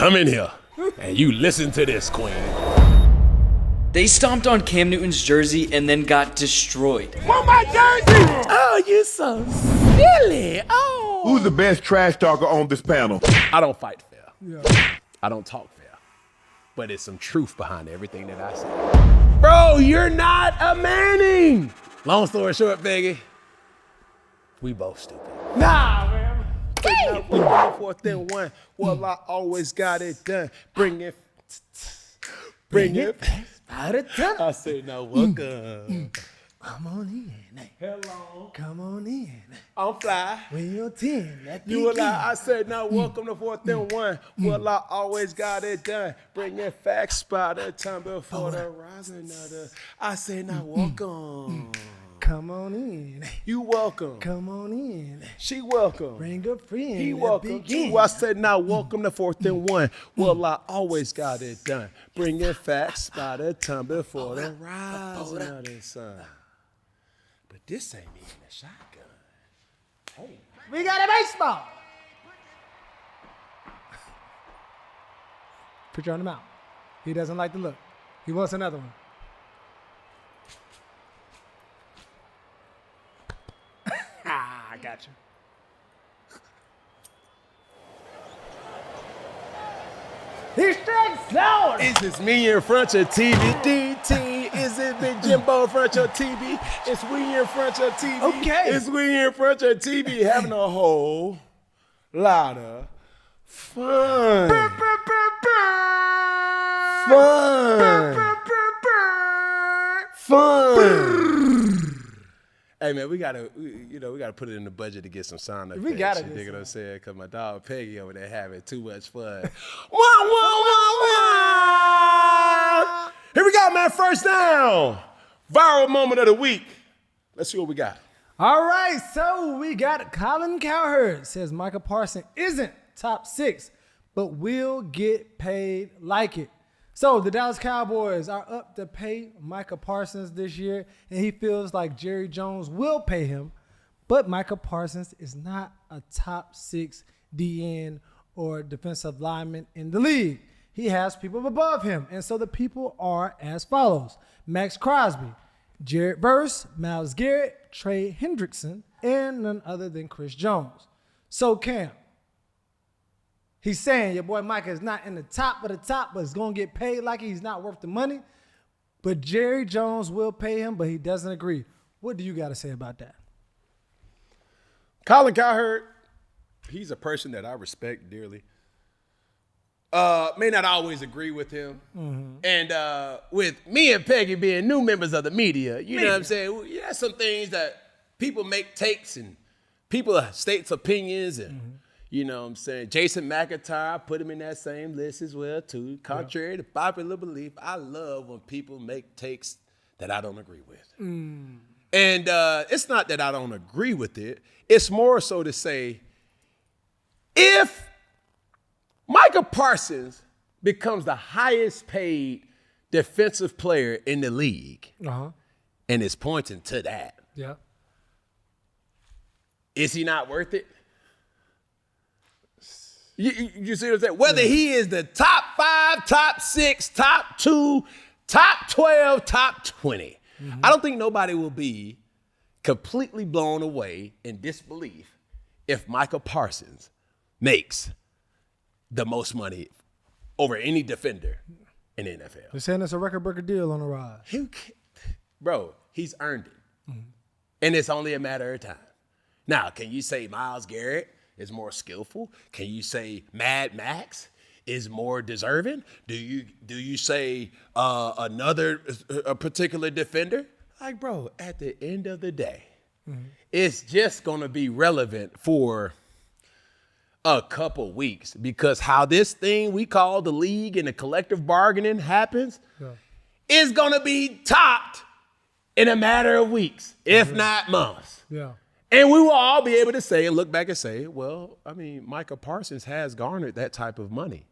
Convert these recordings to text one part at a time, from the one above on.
come in here and you listen to this, queen. They stomped on Cam Newton's jersey and then got destroyed. Want my jersey? Oh, you so silly. Oh. Who's the best trash talker on this panel? I don't fight fair. Yeah. I don't talk fair. But it's some truth behind everything that I say. Bro, you're not a Manning. Long story short, Peggy, we both stupid. Nah, man. Fourth and one. Well, I always got it done. Bring it. I said, now welcome. Come on in. Hello. Come on in. I'm fly. When you're 10, You will I said, now welcome to fourth and one. Well, I always got it done. Bring your facts by the time before the rising of the. I said, now welcome. Come on in. You welcome. Come on in. She welcome. Bring a friend. He welcome too. I said, now welcome to fourth and one. Well, I always got it done. Bring your facts by the time before the rising of the sun. But this ain't even a shotgun. Hey. We got a baseball. Put your on him out. He doesn't like the look. He wants another one. I got you. He strikes out. Is this me in front of TV? DT, is it Big Jimbo in front of TV? It's we in front of TV. Okay. It's we in front of TV having a whole lot of fun. Fun. Hey man, we gotta put it in the budget to get some sound effects. We gotta You get dig what some. I'm saying? Cause my dog Peggy over there having too much fun. Wah, wah, wah, wah. Here we go, man. First down. Viral moment of the week. Let's see what we got. All right, so we got Colin Cowherd says Micah Parsons isn't top 6, but will get paid like it. So the Dallas Cowboys are up to pay Micah Parsons this year, and he feels like Jerry Jones will pay him, but Micah Parsons is not a top 6 DN or defensive lineman in the league. He has people above him, and so the people are as follows. Max Crosby, Jared Verse, Myles Garrett, Trey Hendrickson, and none other than Chris Jones. So Cam, he's saying your boy Micah is not in the top of the top, but is going to get paid like he's not worth the money. But Jerry Jones will pay him, but he doesn't agree. What do you got to say about that? Colin Cowherd, he's a person that I respect dearly. May not always agree with him. Mm-hmm. And with me and Peggy being new members of the media, you know what I'm saying? Yeah, some things that people make takes and people states opinions and you know what I'm saying? Jason McIntyre, I put him in that same list as well too. Contrary to popular belief, I love when people make takes that I don't agree with. And it's not that I don't agree with it. It's more so to say, if Micah Parsons becomes the highest paid defensive player in the league, and is pointing to that, is he not worth it? You see what I'm saying? Whether he is the top 5, top 6, top 2, top 12, top 20, I don't think nobody will be completely blown away in disbelief if Micah Parsons makes the most money over any defender in the NFL. They're saying it's a record-breaker deal on the rise. Bro, he's earned it. And it's only a matter of time. Now, can you say Myles Garrett is more skillful? Can you say Mad Max is more deserving? Do you say a particular defender? Like, bro, at the end of the day, it's just gonna be relevant for a couple weeks because how this thing we call the league and the collective bargaining happens is gonna be topped in a matter of weeks, if not months. And we will all be able to say and look back and say, well, I mean, Micah Parsons has garnered that type of money.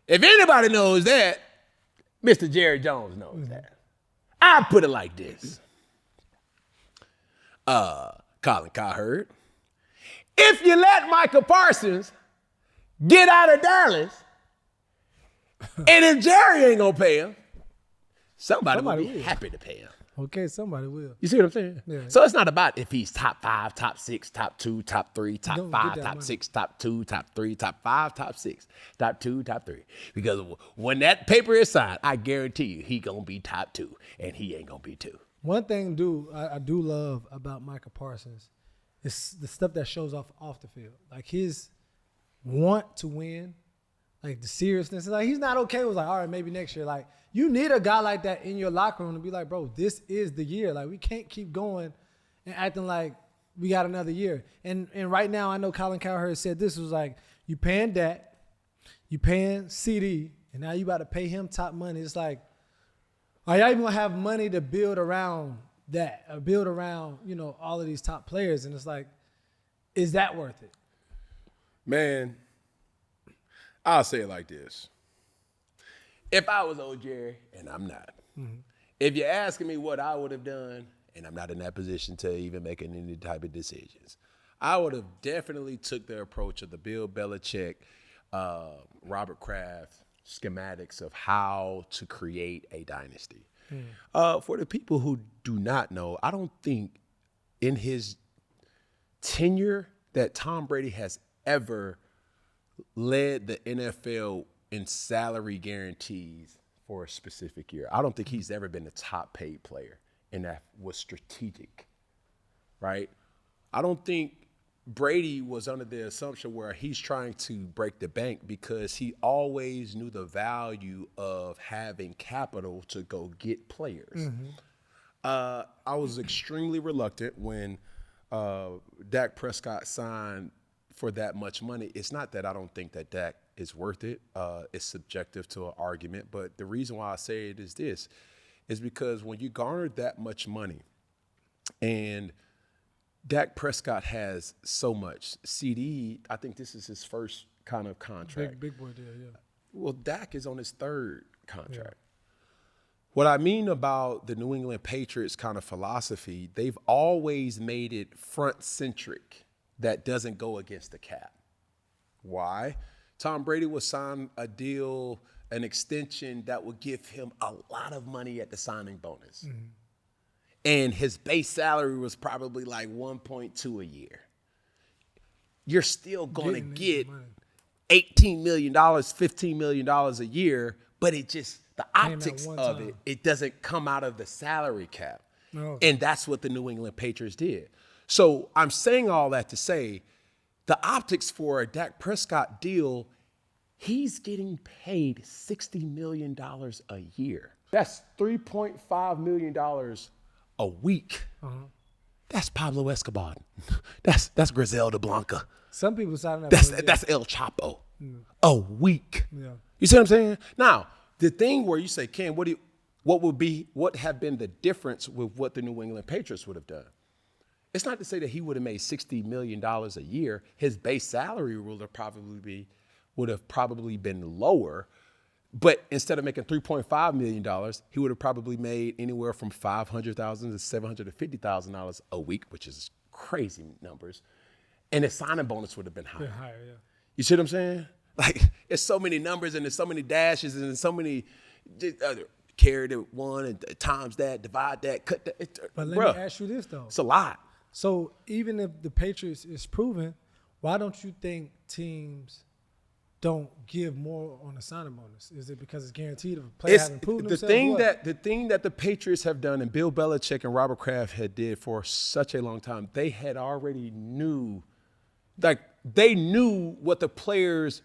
If anybody knows that, Mr. Jerry Jones knows that. I'll put it like this. Colin Cowherd, if you let Micah Parsons get out of Dallas And if Jerry ain't gonna pay him, somebody will be will. happy to pay him. Okay, somebody will. You see what I'm saying? Yeah. So it's not about if he's top 5, top 6, top 2, top 3, top Don't 5, get that top money. 6, top 2, top 3, top 5, top 6, top 2, top 3. Because when that paper is signed, I guarantee you he gonna be top 2, and he ain't gonna be 2. One thing I do love about Micah Parsons is the stuff that shows off the field. Like his want to win, like the seriousness. Like he's not okay with like, all right, maybe next year. Like you need a guy like that in your locker room to be like, bro, this is the year. Like we can't keep going and acting like we got another year. And right now I know Colin Cowherd said this was like, you paying Dak, you paying CD, and now you about to pay him top money. It's like, are y'all even gonna have money to build around that, or build around, you know, all of these top players? And it's like, is that worth it? Man, I'll say it like this. If I was old Jerry, and I'm not, if you're asking me what I would have done, and I'm not in that position to even make any type of decisions, I would have definitely took the approach of the Bill Belichick, Robert Kraft schematics of how to create a dynasty. For the people who do not know, I don't think in his tenure that Tom Brady has ever led the NFL in salary guarantees for a specific year. I don't think he's ever been the top paid player, and that was strategic, right? I don't think Brady was under the assumption where he's trying to break the bank, because he always knew the value of having capital to go get players. I was extremely reluctant when Dak Prescott signed for that much money. It's not that I don't think that Dak is worth it. It's subjective to an argument. But the reason why I say it is this, is because when you garner that much money, and Dak Prescott has so much. CD, I think this is his first kind of contract. Big boy deal, yeah. Well, Dak is on his third contract. What I mean about the New England Patriots kind of philosophy, they've always made it front-centric that doesn't go against the cap. Why? Tom Brady will sign a deal, an extension that will give him a lot of money at the signing bonus. And his base salary was probably like 1.2 a year. You're still going to get $18 million, $15 million a year, but it just, the optics of it, it doesn't come out of the salary cap. No. And that's what the New England Patriots did. So I'm saying all that to say, the optics for a Dak Prescott deal, he's getting paid $60 million a year. That's $3.5 million a week. That's Pablo Escobar. That's Griselda Blanca. Some people signing up. That's El Chapo. A week. Yeah. You see what I'm saying? Now, the thing where you say, Ken, what have been the difference with what the New England Patriots would have done? It's not to say that he would have made $60 million a year. His base salary would have probably been lower. But instead of making $3.5 million, he would have probably made anywhere from $500,000 to $750,000 a week, which is crazy numbers. And his signing bonus would have been higher. Higher, yeah. You see what I'm saying? Like, it's so many numbers and there's so many dashes and so many carry the one and times that, divide that, cut that. But let me ask you this, though. It's a lot. So even if the Patriots is proven, why don't you think teams don't give more on the signing bonus? Is it because it's guaranteed if a player hasn't proven the themselves? The thing that the Patriots have done, and Bill Belichick and Robert Kraft had did for such a long time, they had already knew, like they knew what the players,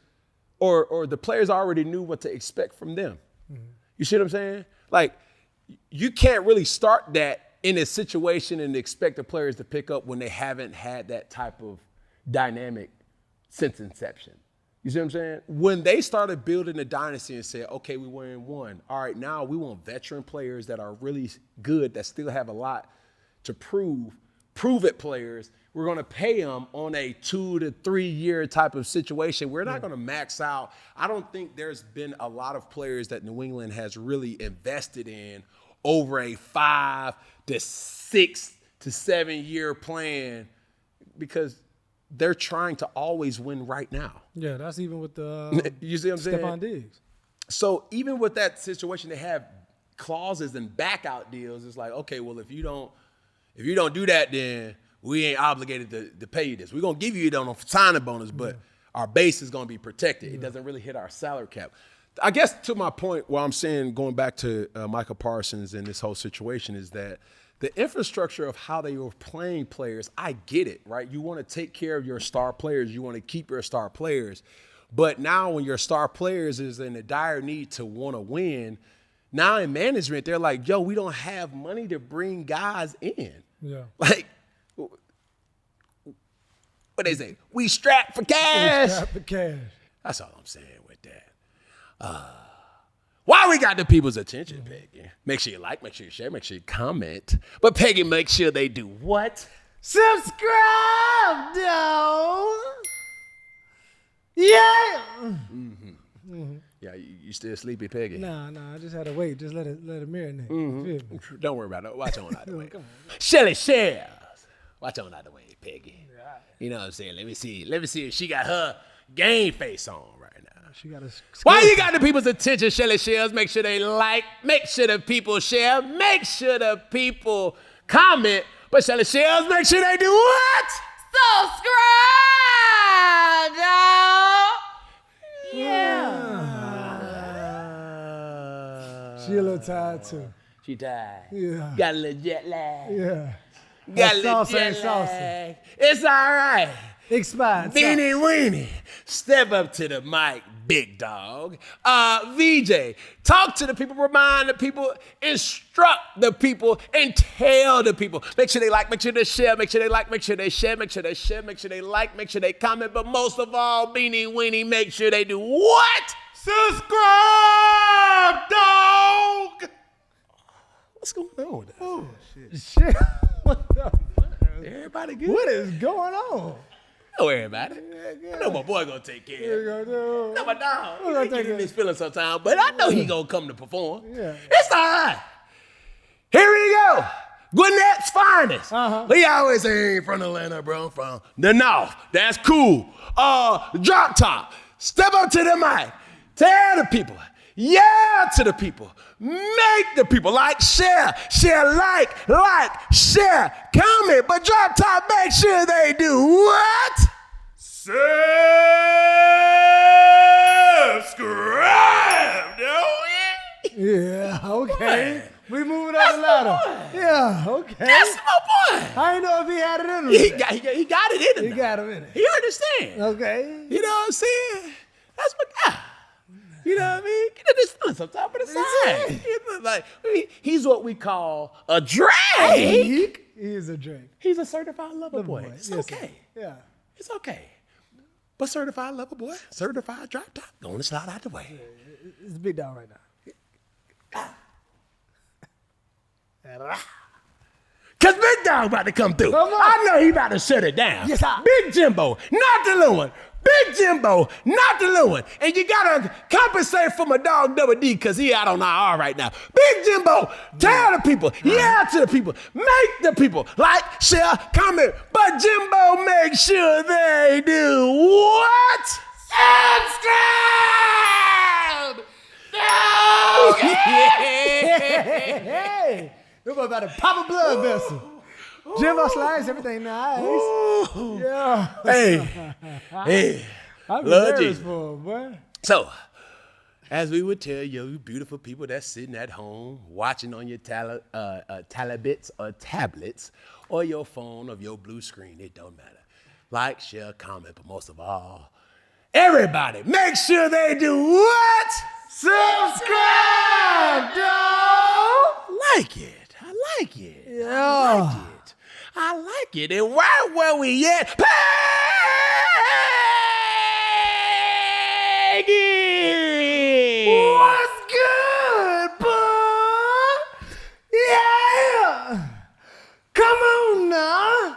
or the players already knew what to expect from them. You see what I'm saying? Like you can't really start that in a situation and expect the players to pick up when they haven't had that type of dynamic since inception. You see what I'm saying? When they started building a dynasty and said, okay, we were in one. All right, now we want veteran players that are really good, that still have a lot to prove it players. We're going to pay them on a 2 to 3 year type of situation. We're not going to max out. I don't think there's been a lot of players that New England has really invested in over a 5 to 6 to 7 year plan, because they're trying to always win right now. Yeah, that's even with the you see what I'm saying? Stephon Diggs. So even with that situation, they have clauses and back out deals. It's like, okay, well, if you don't do that, then we ain't obligated to pay you this. We're gonna give you it on a signing bonus, but our base is gonna be protected. It doesn't really hit our salary cap. I guess to my point, what I'm saying, going back to Micah Parsons and this whole situation, is that the infrastructure of how they were playing players, I get it, right? You want to take care of your star players. You want to keep your star players. But now when your star players is in a dire need to want to win, now in management, they're like, yo, we don't have money to bring guys in. Yeah. Like, what they say? We strapped for cash. Strapped for cash. That's all I'm saying with that. Why we got the people's attention, Peggy? Make sure you like, make sure you share, make sure you comment. But Peggy, make sure they do what? Subscribe, dog. Yeah. Yeah, you still sleepy, Peggy? Nah, I just had to wait. Just let it marinate. Don't worry about it. Watch on out the way. Shelly shares. Watch on out the way, Peggy. You know what I'm saying? Let me see if she got her game face on right now. She got a. Why you got the people's attention, Shelly shares? Make sure they like. Make sure the people share. Make sure the people comment. But Shelly shares, make sure they do what? Subscribe, dog. She a little tired too. She died. Yeah. Got a little jet lag. Yeah. Got a little Salsa jet ain't salsa. lag. It's all right. Expired. Beanie Weenie, step up to the mic, big dog. VJ, talk to the people, remind the people, instruct the people, and tell the people. Make sure they like, make sure they share, make sure they like, make sure they share, make sure they share, make sure they like, make sure they comment. But most of all, Beanie Weenie, make sure they do what? Subscribe, dog! What's going on with that? Oh, shit. What the fuck? Everybody good? What is going on? Don't worry about it. I know my boy gonna take care of it. I know my dog. He get in his feelings sometimes, but I know he gonna come to perform. Yeah. It's all right. Here we go. Gwinnett's finest. We always say he ain't from Atlanta, bro. I'm from the North. That's cool. Drop top. Step up to the mic. Tell the people. Yeah to the people. Make the people like, share, like, share, comment. But drop top, make sure they do what? Subscribe, Yeah, okay. We moving up the ladder. Yeah, okay. That's my boy. I didn't know if he had it in him. He got it in him. He got him in it. He understands. Okay. You know what I'm saying? That's my guy. You know what I mean? Get in this feeling sometimes, but it's all right. Like, he's what we call a Drake. He is a Drake. He's a certified lover boy. It's Yes, okay. Yeah. It's okay. But certified lover boy, certified drop top, gonna slide out the way. It's a big dog right now. Cause Big Dog about to come through. Come on. I know he about to shut it down. Yes, sir. Big Jimbo, not the little one. Big Jimbo, not the little one. And you gotta compensate for my dog Double D, cause he out on IR right now. Big Jimbo, tell the people, yeah to the people, make the people like, share, comment. But Jimbo, make sure they do what? Subscribe! No! Hey, we're about to pop a blood vessel. Jimbo slides, everything nice. Yeah. Hey, I'm Lord nervous Jesus. for him, boy. So, as we would tell you beautiful people that's sitting at home watching on your tablets or tablets or your phone or your blue screen, it don't matter. Like, share, comment, but most of all, everybody, make sure they do what? Subscribe, dog! Like it. I like it. Yeah. I like it. I like it. And right where we at, Peggy! What's good, boy? Yeah. Come on now.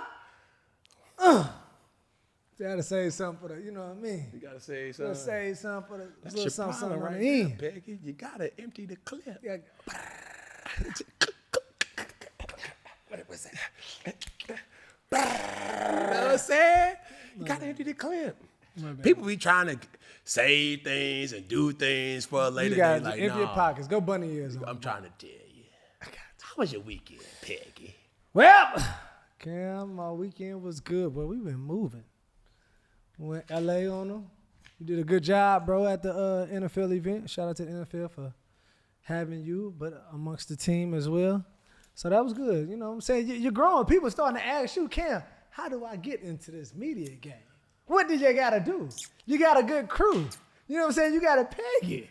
Gotta say something for the, you know what I mean? You gotta say Gotta something. say something for the That's little your something, problem something on right the there, end. Peggy. You gotta empty the clip. Yeah. What was that? You know what I'm saying? You gotta empty the clip. People be trying to save things and do things for a later You got day. Like, empty your nah, pockets. Go bunny ears on. I'm trying to tell you. How was your weekend, Peggy? Well, Cam, my weekend was good, but we've been moving. Went LA on them. You did a good job, bro, at the NFL event. Shout out to the NFL for having you, but amongst the team as well. So that was good. You know what I'm saying? You're growing. People starting to ask you, Cam, how do I get into this media game? What did you got to do? You got a good crew. You know what I'm saying? You got to Peggy.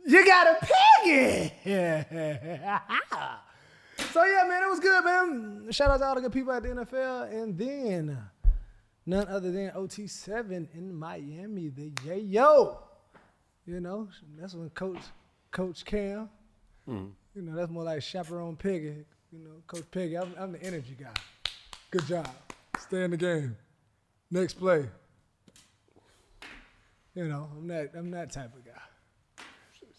You got to Peggy. So, yeah, man, it was good, man. Shout out to all the good people at the NFL. And then none other than OT7 in Miami, the Yayo. You know, that's when Coach Cam. You know, that's more like chaperone Peggy. You know, Coach Peggy, I'm the energy guy. Good job. Stay in the game. Next play. You know, I'm that type of guy.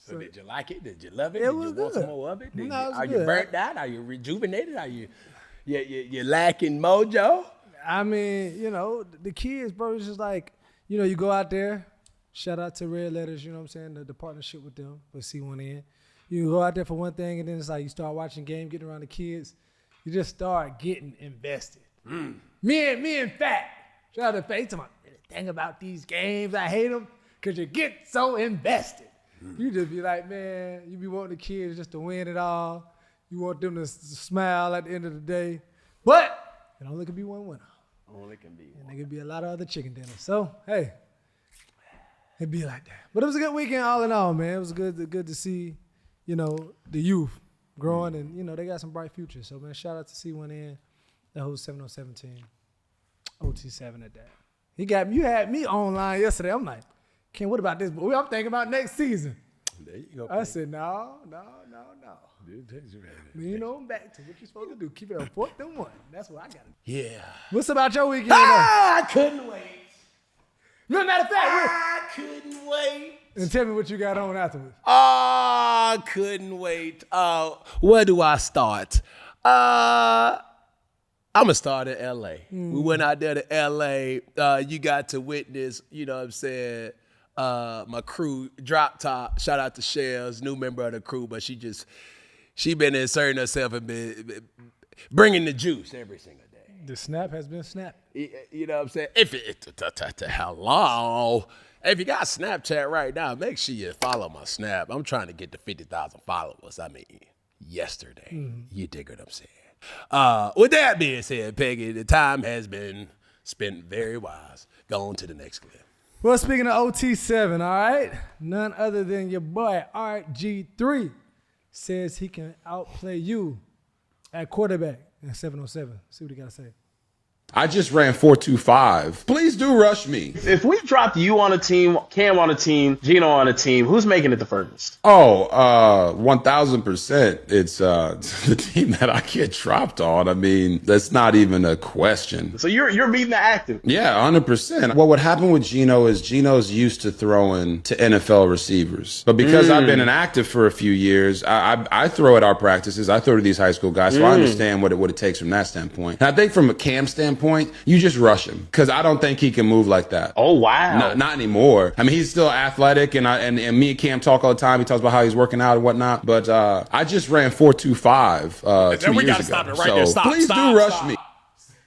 So did you like it? Did you love it? It Did was you want good. some more of it? No, it was Are good. you burnt out? Are you rejuvenated? Are you lacking mojo? I mean, you know, the kids, bro, it's just like, you know, you go out there. Shout out to Red Letters, you know what I'm saying, the partnership with them, with C1N. You go out there for one thing, and then it's like you start watching game, getting around the kids. You just start getting invested. Me and Fat. Shout out to Fat. He's talking about, the thing about these games, I hate them, because you get so invested. You just be like, man, you be wanting the kids just to win it all. You want them to smile at the end of the day. But it only can be one winner. Only can be one. And there could be a lot of other chicken dinners. So, hey, it'd be like that. But it was a good weekend all in all, man. It was good to see, you know, the youth growing and, you know, they got some bright futures. So, man, shout out to C1N, the whole 707 team, OT7 at that. You had me online yesterday. I'm like, Ken, what about this? But I'm thinking about next season. There you go. I said, no. You know, back to what you're supposed to do. Keep it on 4th and 1. That's what I got to do. Yeah. What's about your weekend? I couldn't wait. No matter of fact, I couldn't wait. and tell me what you got on afterwards. I couldn't wait. Where do I start? I'm going to start in L.A. We went out there to L.A. You got to witness, you know what I'm saying, my crew, Drop Top. Shout out to Shells, new member of the crew, but she been inserting herself and been bringing the juice every single day. The snap has been snapped. You know what I'm saying? Hello. If you got Snapchat right now, make sure you follow my Snap. I'm trying to get to 50,000 followers. I mean, yesterday. You dig what I'm saying? With that being said, Peggy, the time has been spent very wise. Go on to the next clip. Well, speaking of OT7, all right, none other than your boy RGIII says he can outplay you at quarterback in 707. See what he got to say. I just ran 4.25. Please do rush me. If we dropped you on a team, Cam on a team, Gino on a team, who's making it the furthest? Oh, 1,000%. It's the team that I get dropped on. I mean, that's not even a question. So you're beating the active. Yeah, 100%. What would happen with Gino is Gino's used to throwing to NFL receivers. But because I've been an active for a few years, I throw at our practices. I throw to these high school guys, so I understand what it takes from that standpoint. And I think from a Cam standpoint, you just rush him because I don't think he can move like that. Oh, wow. Not anymore. I mean, he's still athletic, and me and Cam talk all the time. He talks about how he's working out and whatnot. But I just ran 4.25 2 we years gotta ago. stop it right there. Stop, please stop, do rush stop. me.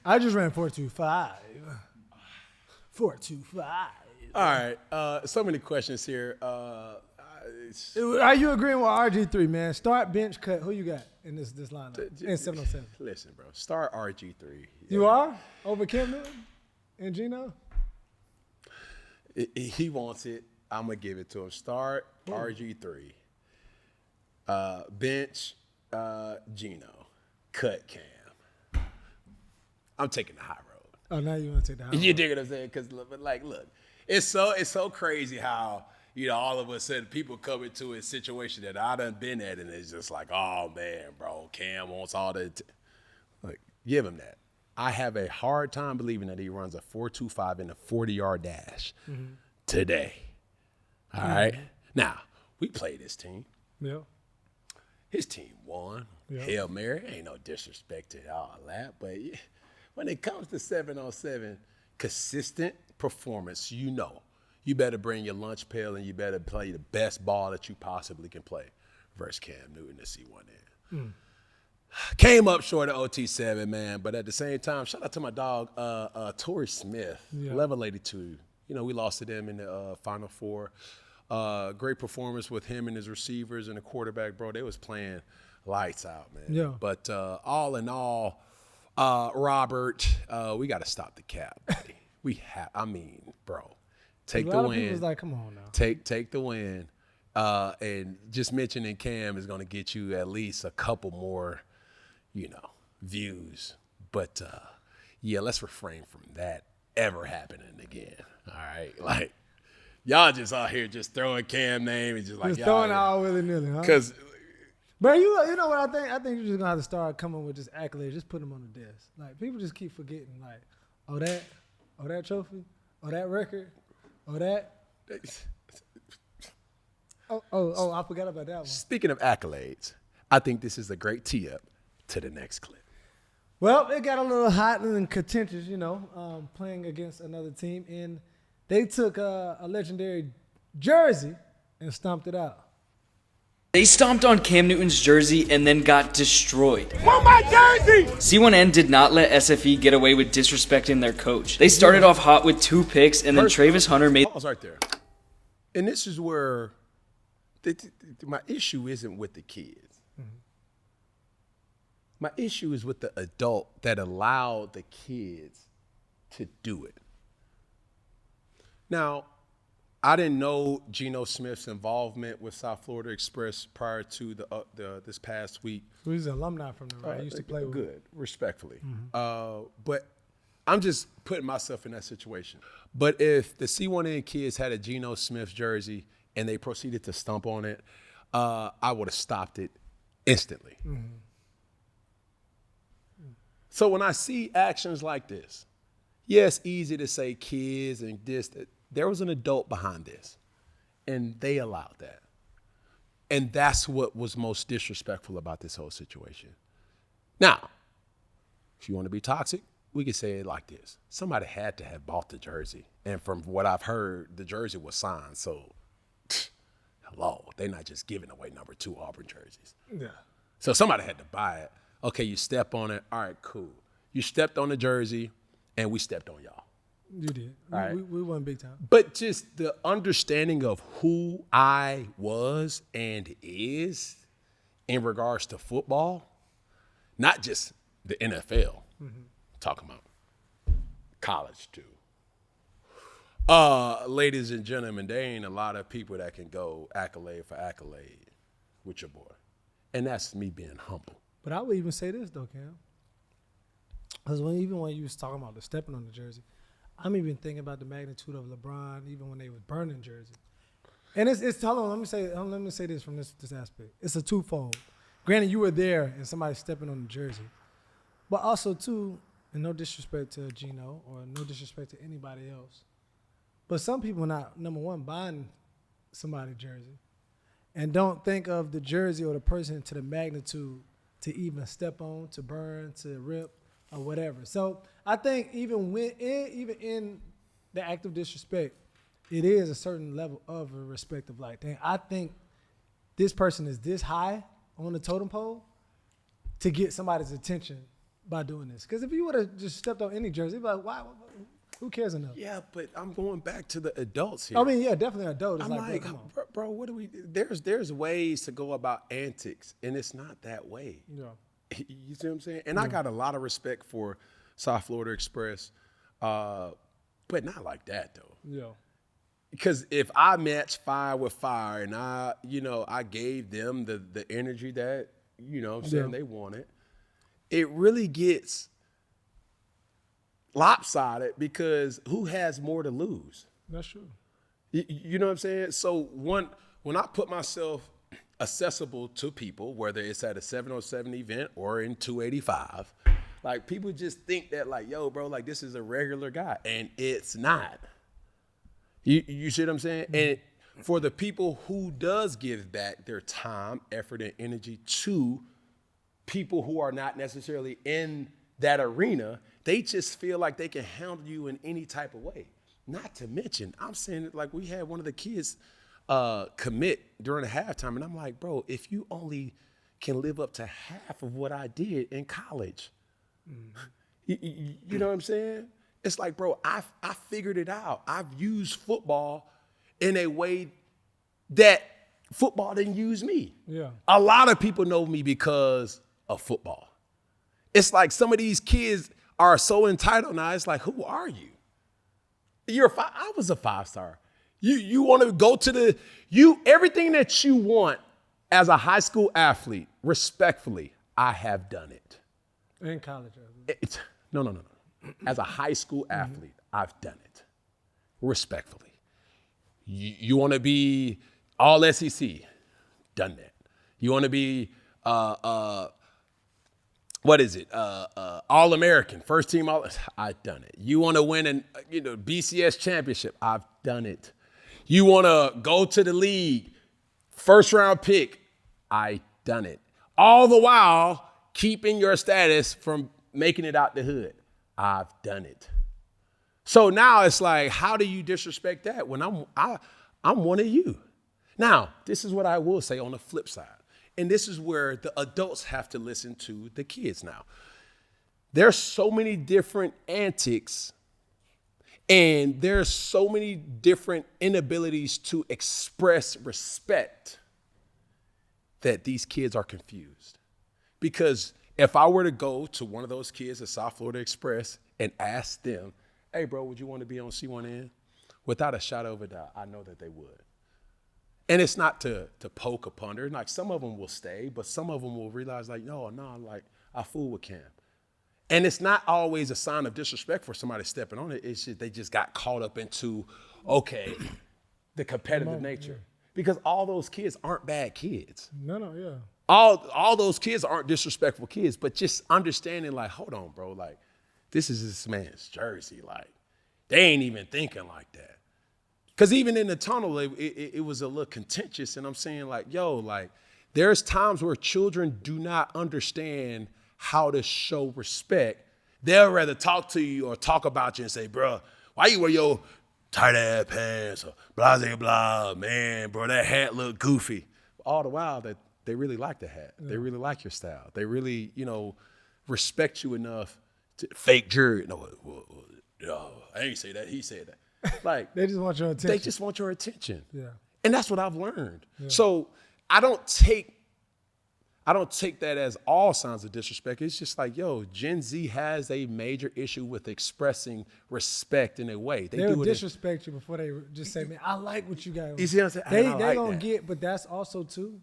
I just ran 4.25. 4.25. All right. So many questions here. Are you agreeing with RG3, man? Start, bench, cut. Who you got in this lineup? In 707. Listen, bro. Start RG3. You are? Over Cam Newton and Gino? He wants it. I'm going to give it to him. Start RG3. Bench Gino. Cut Cam. I'm taking the high road. Oh, now you want to take the high You road. dig what I'm saying? Because, like, look, it's so crazy how, you know, all of a sudden people come into a situation that I done been at, and it's just like, oh, man, bro, Cam wants all the like, give him that. I have a hard time believing that he runs a 4.25 in a 40-yard dash today. All right? Now, we play this team. Yeah. His team won. Yeah. Hail Mary. Ain't no disrespect to all that. But when it comes to 7-on-7, consistent performance, you better bring your lunch pail and you better play the best ball that you possibly can play versus Cam Newton to see one in. Came up short of OT7, man, but at the same time, shout out to my dog, Torrey Smith, level 82. We lost to them in the Final Four. Great performance with him and his receivers and the quarterback, bro. They was playing lights out, man. Yeah. But all in all, Robert, we got to stop the cap, buddy. Bro, take the win. A lot of people was like, come on now. Take the win. And just mentioning Cam is going to get you at least a couple more, views. But, let's refrain from that ever happening again. All right? Like, y'all just out here just throwing Cam name and just like, just throwing it all willy-nilly, huh? Because, but you know what I think? I think you're just going to have to start coming with just accolades. Just put them on the desk. Like, people just keep forgetting, like, that trophy, that record, that. Oh, I forgot about that one. Speaking of accolades, I think this is a great tee-up to the next clip. Well, it got a little hot and contentious, playing against another team. And they took a legendary jersey and stomped it out. They stomped on Cam Newton's jersey and then got destroyed. Want my jersey? C1N did not let SFE get away with disrespecting their coach. They started off hot with 2 picks, and then Travis Hunter made... Pause right there. And this is where my issue isn't with the kids. My issue is with the adult that allowed the kids to do it. Now, I didn't know Geno Smith's involvement with South Florida Express prior to this past week. He's an alumni from there, right? He used to play with. Good, respectfully. But I'm just putting myself in that situation. But if the C1N kids had a Geno Smith jersey and they proceeded to stomp on it, I would have stopped it instantly. So when I see actions like this, it's easy to say kids and this. There was an adult behind this, and they allowed that. And that's what was most disrespectful about this whole situation. Now, if you want to be toxic, we could say it like this. Somebody had to have bought the jersey. And from what I've heard, the jersey was signed. So, hello, they're not just giving away number 2 Auburn jerseys. Yeah. So somebody had to buy it. Okay, you step on it. All right, cool. You stepped on the jersey, and we stepped on y'all. You did. All right. We won big time. But just the understanding of who I was and is in regards to football, not just the NFL, talking about college too. Ladies and gentlemen, there ain't a lot of people that can go accolade for accolade with your boy. And that's me being humble. But I would even say this, though, Cam. Because even when you was talking about the stepping on the jersey, I'm even thinking about the magnitude of LeBron, even when they was burning jersey. And it's hold on, let me say this from this aspect. It's a twofold. Granted, you were there and somebody stepping on the jersey. But also, too, and no disrespect to Geno or no disrespect to anybody else, but some people not, number one, buying somebody's jersey and don't think of the jersey or the person to the magnitude to even step on, to burn, to rip, or whatever. So I think even in the act of disrespect, it is a certain level of a respect of like, dang, I think this person is this high on the totem pole to get somebody's attention by doing this. Because if you would have just stepped on any jersey, you'd be like, why? Who cares enough? Yeah, but I'm going back to the adults here. I mean, yeah, definitely adult. It's I'm like, bro, come on. bro, what do we do? There's ways to go about antics, and it's not that way. Yeah. You see what I'm saying? And I got a lot of respect for South Florida Express, but not like that, though. Yeah. Because if I match fire with fire and I gave them the energy that, I'm saying they wanted, it really gets lopsided because who has more to lose? That's true. You know what I'm saying? So when I put myself accessible to people, whether it's at a 707 event or in 285, like people just think that like, yo, bro, like this is a regular guy, and it's not. You see what I'm saying? And for the people who does give back their time, effort, and energy to people who are not necessarily in that arena, they just feel like they can handle you in any type of way. Not to mention, I'm saying like we had one of the kids commit during the halftime, and I'm like, bro, if you only can live up to half of what I did in college, you know what I'm saying? It's like, bro, I figured it out. I've used football in a way that football didn't use me. Yeah. A lot of people know me because of football. It's like some of these kids are so entitled now. It's like, who are you? I was a 5-star. You want to go to everything that you want as a high school athlete, respectfully, I have done it. In college. No. As a high school athlete, I've done it. Respectfully. You want to be all SEC, done that. You want to be All-American, first team I've done it. You want to win an BCS championship, I've done it. You want to go to the league, first round pick, I done it. All the while keeping your status from making it out the hood, I've done it. So now it's like, how do you disrespect that when I'm one of you? Now, this is what I will say on the flip side. And this is where the adults have to listen to the kids now. There's so many different antics and there's so many different inabilities to express respect that these kids are confused. Because if I were to go to one of those kids at South Florida Express and ask them, hey, bro, would you want to be on C1N? Without a shadow of a doubt, I know that they would. And it's not to poke a punter. Like some of them will stay, but some of them will realize like, no, like I fool with Cam. And it's not always a sign of disrespect for somebody stepping on it. It's just they just got caught up into, okay, the competitive nature. Because all those kids aren't bad kids. No, yeah. All those kids aren't disrespectful kids, but just understanding like, hold on, bro, like this is this man's jersey. Like they ain't even thinking like that. Because even in the tunnel, it was a little contentious. And I'm saying like, yo, like there's times where children do not understand how to show respect. They'll rather talk to you or talk about you and say, bro, why you wear your tight ass pants or blah, blah, blah, man, bro, that hat look goofy. All the while that they really like the hat. Yeah. They really like your style. They really, respect you enough to fake jury. No, I ain't say that. He said that. Like they just want your attention. They just want your attention. Yeah. And that's what I've learned. Yeah. So I don't take that as all signs of disrespect. It's just like, yo, Gen Z has a major issue with expressing respect in a way. They'll disrespect you before they just say, man, I like what you got. You see what I'm saying? They gonna get, but that's also too,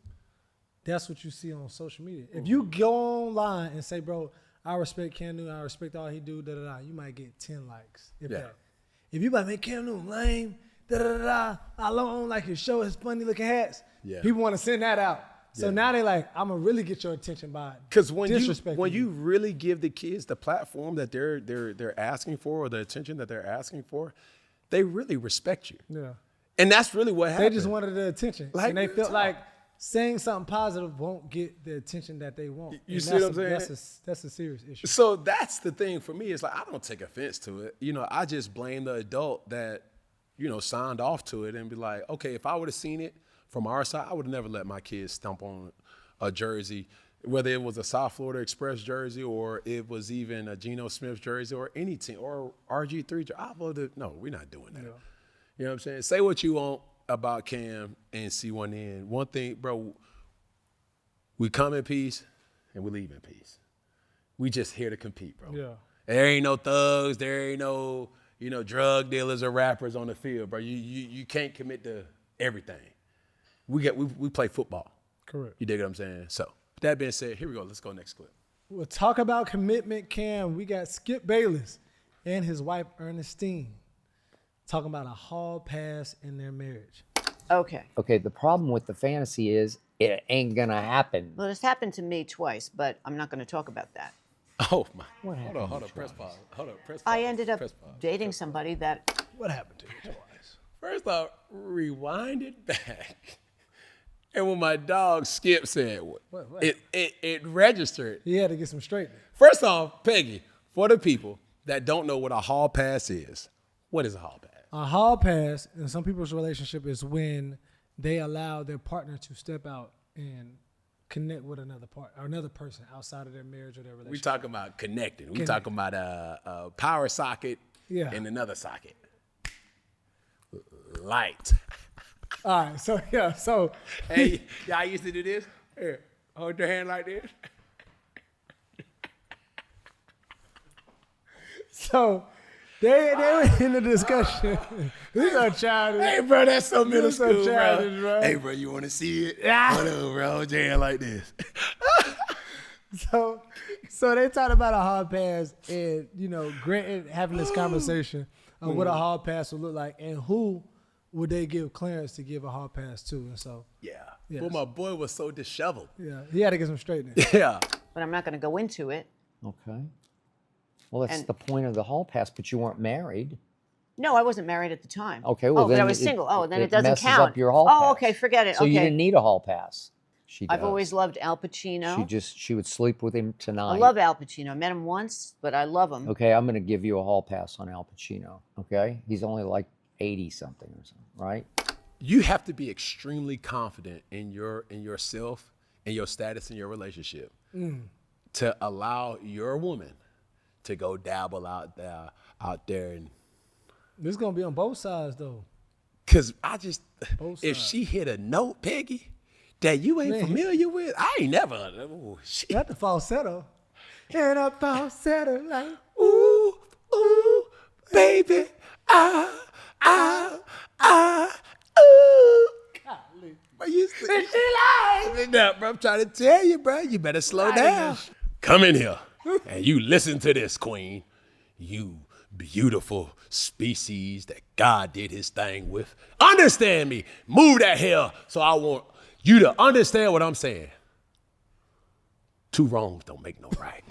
that's what you see on social media. If you go online and say, bro, I respect Cam Newton, I respect all he do, you might get 10 likes. If that. If you like, man, Cam Newton lame, I don't like his show, his funny looking hats. Yeah. People want to send that out. So now they like, I'm gonna really get your attention by disrespecting. Because when you really give the kids the platform that they're asking for or the attention that they're asking for, they really respect you. Yeah. And that's really what happened. They just wanted the attention. Like, and they felt like saying something positive won't get the attention that they want. You see what I'm saying? That's a serious issue. So that's the thing for me. It's like, I don't take offense to it. I just blame the adult that, signed off to it and be like, okay, if I would have seen it from our side, I would have never let my kids stomp on a jersey, whether it was a South Florida Express jersey or it was even a Geno Smith jersey or any team or RGIII jersey. I would have, no, we're not doing that. Yeah. You know what I'm saying? Say what you want about Cam and C1N. One thing, bro, we come in peace and we leave in peace. We just here to compete, bro. Yeah. There ain't no thugs. There ain't no, drug dealers or rappers on the field, bro. You can't commit to everything. We play football. Correct. You dig what I'm saying? So, with that being said, here we go. Let's go next clip. We'll talk about commitment, Cam. We got Skip Bayless and his wife, Ernestine, talking about a hall pass in their marriage. Okay, the problem with the fantasy is it ain't gonna happen. Well, it's happened to me twice, but I'm not going to talk about that. Oh, my. Hold on. Press pause. I ended up dating somebody that... What happened to you twice? First off, rewind it back. And when my dog Skip said what? It registered. He had to get some straightening. First off, Peggy, for the people that don't know what a hall pass is, what is a hall pass? A hall pass in some people's relationship is when they allow their partner to step out and connect with another person outside of their marriage or their relationship. We talking about connecting. We talking about a power socket and another socket. Light. All right, so hey, y'all used to do this? Here, hold your hand like this. So they were in the discussion. These are childish. Hey, bro, that's so middle school, bro. Hey, bro, you want to see it? Hold on, bro. Hold your hand like this. So they talked about a hard pass and, granted having this conversation of what a hard pass would look like and who would they give clearance to give a hard pass to. And so, Well, my boy was so disheveled. Yeah, he had to get some straightening. Yeah. But I'm not going to go into it. Okay. Well, that's the point of the hall pass, but you weren't married. No, I wasn't married at the time. Okay, well, but then I was single. Oh, then it doesn't messes count. up your hall pass. Oh, okay, forget it. So okay. you didn't need a hall pass. I've always loved Al Pacino. She would sleep with him tonight. I love Al Pacino. I met him once, but I love him. Okay, I'm going to give you a hall pass on Al Pacino. Okay, he's only like 80 something or something, right? You have to be extremely confident in yourself and your status in your relationship to allow your woman to go dabble out there and. This is gonna be on both sides though. Cause if sides. she hit a note, Peggy, that you ain't familiar with, I ain't never. Oh, shit. Not the falsetto. And a falsetto like Ooh, ooh, baby, ooh. But you see, bro, I'm trying to tell you, bro, you better slow down. Come in here and you listen to this, queen. You beautiful species that God did his thing with. Understand me. Move that hair so I want you to understand what I'm saying. Two wrongs don't make no right.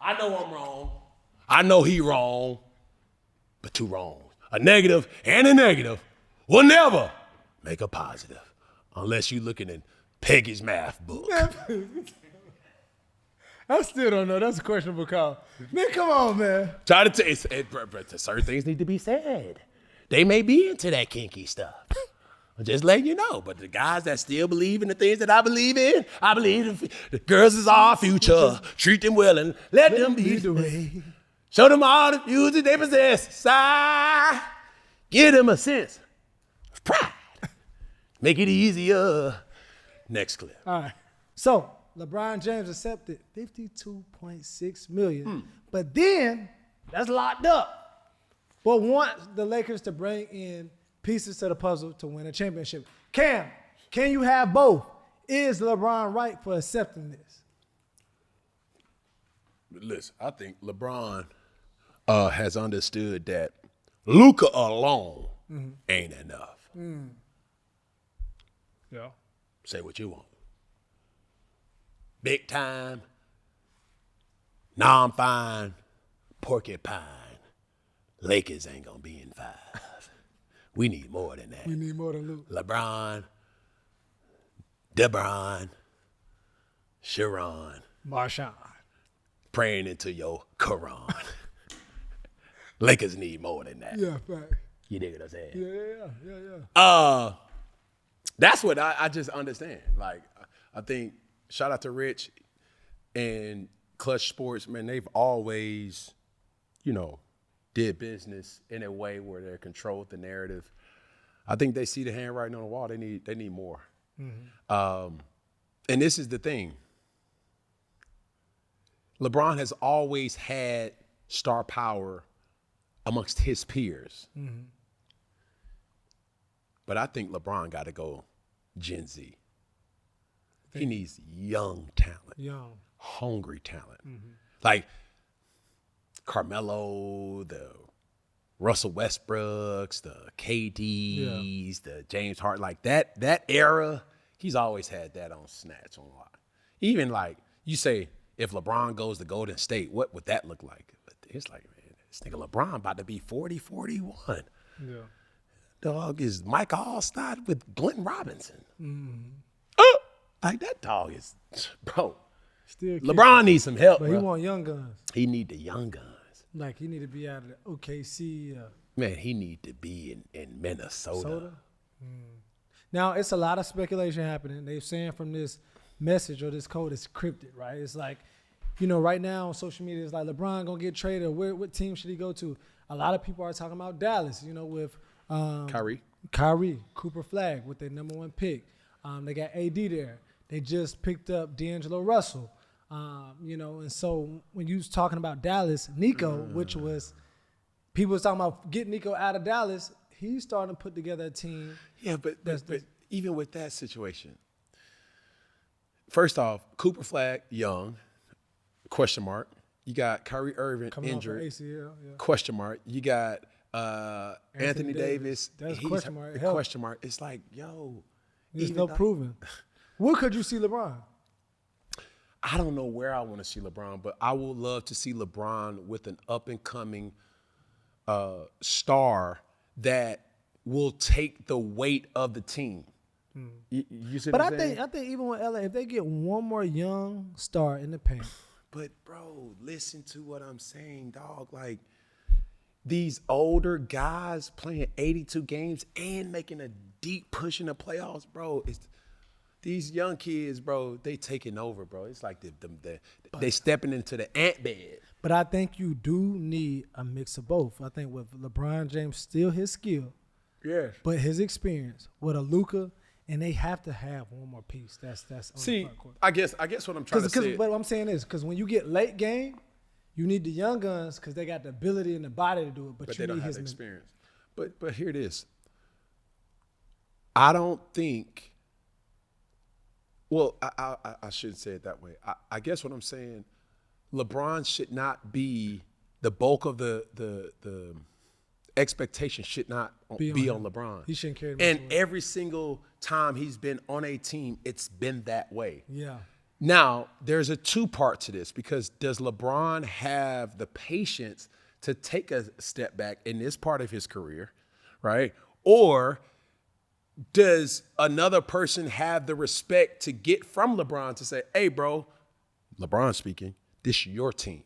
I know I'm wrong. I know he wrong. But two wrongs, a negative and a negative, will never make a positive unless you're looking in Peggy's math book. I still don't know. That's a questionable call. Man, come on, man. Try to tell you, certain things need to be said. They may be into that kinky stuff. I'm just letting you know. But the guys that still believe in the things that I believe in, I believe the girls is our future. Treat them well and let them be the way. Show them all the future they possess. Sigh. Give them a sense of pride. Make it easier. Next clip. All right. So LeBron James accepted $52.6 million. But then that's locked up. But wants the Lakers to bring in pieces to the puzzle to win a championship. Cam, can you have both? Is LeBron right for accepting this? Listen, I think LeBron has understood that Luka alone ain't enough. Yeah. Say what you want. Big time, non-fine, porcupine. Lakers ain't gonna be in 5. We need more than that. We need more than Luke. LeBron, DeBron, Sharon, Marshawn. praying into your Quran. Lakers need more than that. Yeah, right. You dig what I'm saying? Yeah. That's what I just understand. Like, I think, shout out to Rich and Clutch Sports, man, they've always, did business in a way where they controlled the narrative. I think they see the handwriting on the wall. They need more. And this is the thing. LeBron has always had star power amongst his peers. But I think LeBron got to go Gen Z. He needs young talent. Hungry talent. Like Carmelo, the Russell Westbrooks, the KDs, the James Harden, like that era, he's always had that on snatch on lock. Even like you say, if LeBron goes to Golden State, what would that look like? But it's like, man, this nigga LeBron about to be 40, 41. Yeah. Dog is Mike Allstott with Glenn Robinson. Like that dog is, bro. Still LeBron needs some help, but bro. he want young guns. He need the young guns. Like he need to be out of the OKC. Man, he need to be in Minnesota. Now, it's a lot of speculation happening. They're saying from this message or this code is cryptic, right? It's like, right now on social media, it's like LeBron going to get traded. What team should he go to? A lot of people are talking about Dallas, with Kyrie, Cooper Flag with their number 1 pick. They got AD there. They just picked up D'Angelo Russell. And so when you was talking about Dallas, Nico, which was people was talking about getting Nico out of Dallas, he's starting to put together a team. Yeah, but even with that situation, first off, Cooper Flag, young, question mark. You got Kyrie Irving Coming injured, off of ACL, question mark. You got Anthony Davis. That's He's question mark. a question mark. It's like, yo. There's no proving. Where could you see LeBron? I don't know where I want to see LeBron, but I would love to see LeBron with an up-and-coming star that will take the weight of the team. You see But what I'm I saying? think even with LA, if they get one more young star in the paint. But, bro, listen to what I'm saying, dog. Like, these older guys playing 82 games and making a deep push in the playoffs, bro, these young kids, bro, they taking over, bro. It's like they stepping into the ant bed. But I think you do need a mix of both. I think with LeBron James, still his skill, Yes. but his experience with a Luka, and they have to have one more piece. That's on See, the front court. I guess what I'm trying to say. But what I'm saying is, because when you get late game, you need the young guns because they got the ability and the body to do it. But you they don't need have his the experience. But here it is. I don't think. Well, I shouldn't say it that way. I guess what I'm saying, LeBron should not be the bulk of the expectation should not be on LeBron. He shouldn't carry. And every single time he's been on a team, it's been that way. Yeah. Now, there's a two-part to this because does LeBron have the patience to take a step back in this part of his career, right? Or does another person have the respect to get from LeBron to say, hey, bro, LeBron speaking, this is your team.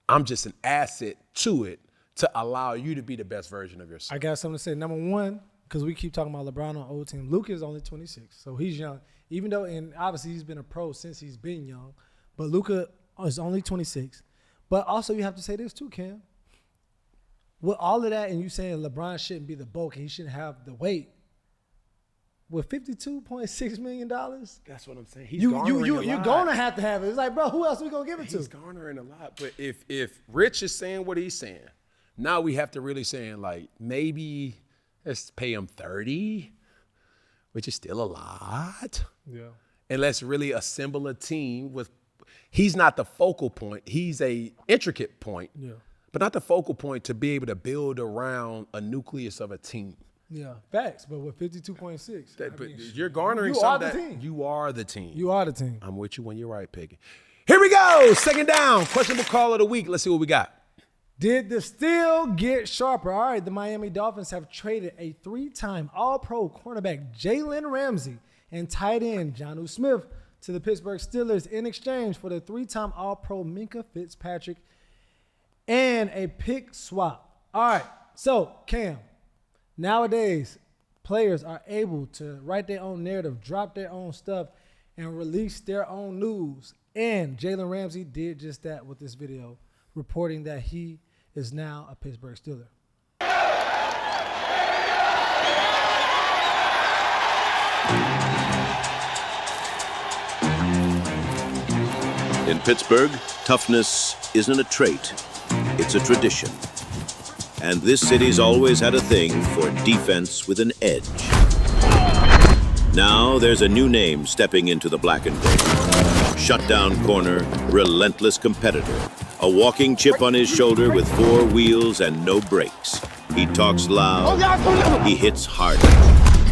I'm just an asset to it to allow you to be the best version of yourself. I got something to say. Number one, because we keep talking about LeBron on old team. Luka is only 26, so he's young. Even though, and obviously he's been a pro since he's been young, but Luka is only 26. But also you have to say this too, Cam. With all of that, and you saying LeBron shouldn't be the bulk and he shouldn't have the weight, with $52.6 million, that's what I'm saying. He's you're garnering gonna have to have it. It's like, bro, who else are we gonna give it to? He's garnering a lot. But if Rich is saying what he's saying, now we have to really saying like maybe let's pay him 30, which is still a lot. Yeah. And let's really assemble a team with. He's not the focal point. He's a intricate point. Yeah. But not the focal point to be able to build around a nucleus of a team. Yeah, facts. But with 52.6, But you're garnering you something. are the team. You are the team. You are the team. I'm with you when you're right, Peggy. Here we go. Second down. Questionable call of the week. Let's see what we got. Did the steal get sharper? All right, the Miami Dolphins have traded a 3-time All-Pro cornerback Jalen Ramsey and tight end Jonnu Smith to the Pittsburgh Steelers in exchange for the 3-time All-Pro Minkah Fitzpatrick and a pick swap. All right, so Cam, nowadays players are able to write their own narrative, drop their own stuff, and release their own news. And Jalen Ramsey did just that with this video, reporting that he is now a Pittsburgh Steeler. In Pittsburgh, toughness isn't a trait, it's a tradition. And this city's always had a thing for defense with an edge. Now there's a new name stepping into the black and gold. Shutdown corner, relentless competitor. A walking chip on his shoulder with 4 wheels and no brakes. He talks loud, he hits harder.